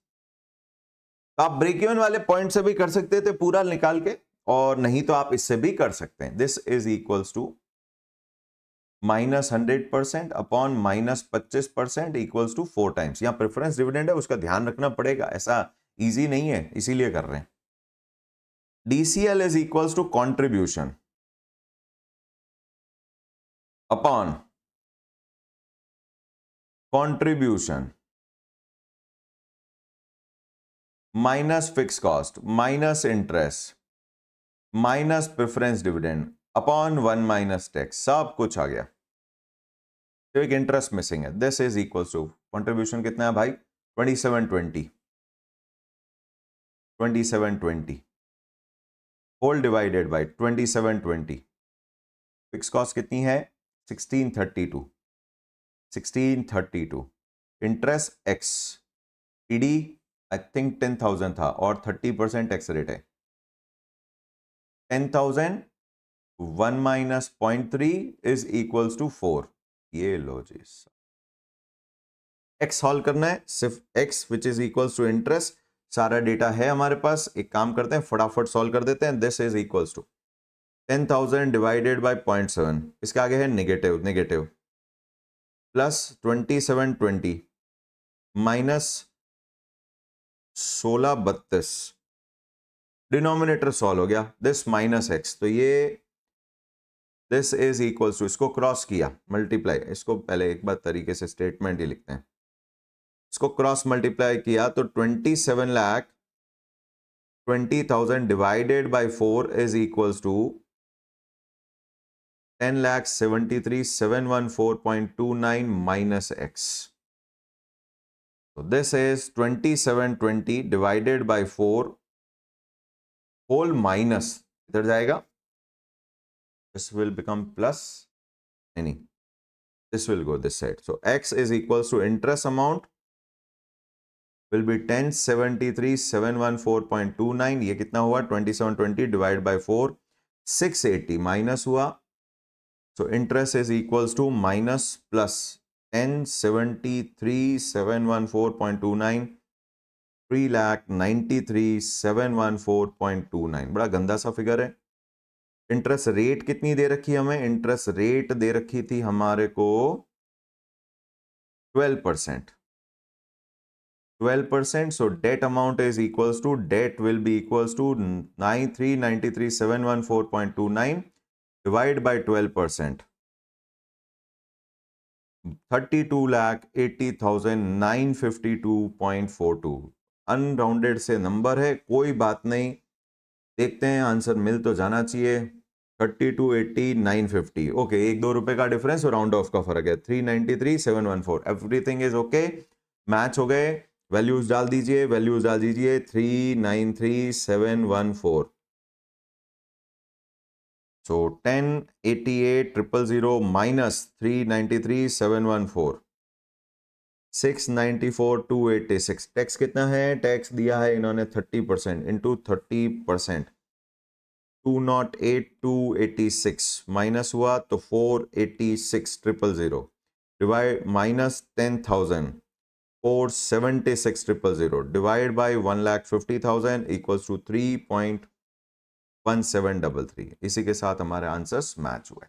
Speaker 1: आप ब्रेक इवन वाले पॉइंट से भी कर सकते थे पूरा निकाल के, और नहीं तो आप इससे भी कर सकते हैं। This is equals to -100% upon -25% equals to 4 times. यहां प्रेफरेंस डिविडेंड है, उसका ध्यान रखना पड़ेगा, ऐसा इजी नहीं है, इसीलिए कर रहे हैं। DCL is equals to contribution upon contribution minus fixed cost minus interest minus preference dividend upon 1 minus tax, सब कुछ आ गया। तो एक इंटरेस्ट मिसिंग है। This is equals to, contribution कितना है भाई? 2720 whole divided by 2720, fix cost कितनी है 1632, इंटरेस्ट एक्स, ईडी आई थिंक 10,000 था और 30% टैक्स रेट है 10,000 1 माइनस 0.3 इज इक्वल्स टू 4। ये लो जी, एक्स सॉल्व करना है, सिर्फ x which is equals to interest, सारा डेटा है हमारे पास। एक काम करते हैं फटाफट सॉल्व कर देते हैं। This is equals to 10,000 divided by 0.7, इसके आगे है negative negative, plus 2720 minus 1632, denominator solve हो गया, दिस माइनस एक्स, तो ये दिस इज इक्वल्स टू, इसको क्रॉस किया मल्टीप्लाई, इसको पहले एक बार तरीके से स्टेटमेंट ही लिखते हैं, इसको क्रॉस मल्टीप्लाई किया तो 27,20,000 divided by 4 is equals to 10,73,714.29 minus x. So this is 2720 divided by 4 whole minus, इधर जाएगा, this will become plus, नहीं, this will go this side. So x is equals to interest amount will be 1073,714.29, ये कितना हुआ 2720 divided by 4 680 minus हुआ, so interest is equals to minus plus 1073,714.29 3,93,714.29, बड़ा गंदा सा फिगर है। इंटरेस्ट रेट कितनी दे रखी है हमें, इंटरेस्ट रेट दे रखी थी हमारे को 12%, so debt amount is equals to, debt will be equals to 93,93,714.29 divide by 12%, 32,80,952.42, अनराउंडेड से नंबर है, कोई बात नहीं, देखते हैं आंसर मिल तो जाना चाहिए। 32,80,950, ओके, 1-2 रुपए का डिफरेंस और राउंड ऑफ का फर्क है, 393,714, एवरीथिंग इज ओके, मैच हो गए। वैल्यूज डाल दीजिए, 393,714, so 10,88,000 minus 393,714, 694,286, टैक्स कितना है, टैक्स दिया है इन्होंने 30% इंटू 30%, 208,286 माइनस हुआ तो 486,000 divide minus 10,000 476,000 divide by 1,50,000 equals to 3.1733। इसी के साथ हमारे आंसर्स मैच हुए।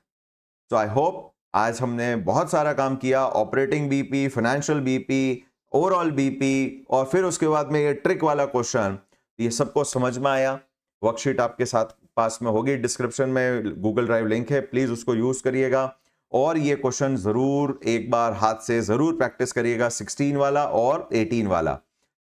Speaker 1: तो आई होप आज हमने बहुत सारा काम किया, operating BP, financial BP, overall BP, और फिर उसके बाद में ये ट्रिक वाला क्वेश्चन, ये सबको समझ में आया। वर्कशीट आपके साथ पास में होगी, डिस्क्रिप्शन में गूगल ड्राइव लिंक है, प्लीज उसको यूज करिएगा और ये क्वेश्चन जरूर एक बार हाथ से जरूर प्रैक्टिस करिएगा, 16 वाला और 18 वाला,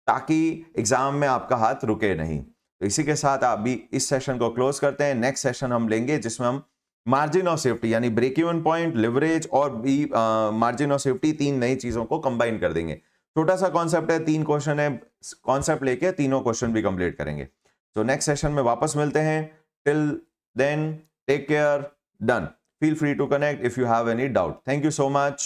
Speaker 1: ताकि एग्जाम में आपका हाथ रुके नहीं। तो इसी के साथ आप भी इस सेशन को क्लोज करते हैं। नेक्स्ट सेशन हम लेंगे जिसमें हम मार्जिन ऑफ सेफ्टी यानी ब्रेक इवन पॉइंट, लिवरेज और मार्जिन ऑफ सेफ्टी, 3 नई चीजों को कंबाइन कर देंगे। छोटा सा कॉन्सेप्ट है, 3 क्वेश्चन है, कॉन्सेप्ट लेके तीनों क्वेश्चन भी कंप्लीट करेंगे। तो नेक्स्ट सेशन में वापस मिलते हैं। Till then take care, done. Feel free to connect if you have any doubt. Thank you so much.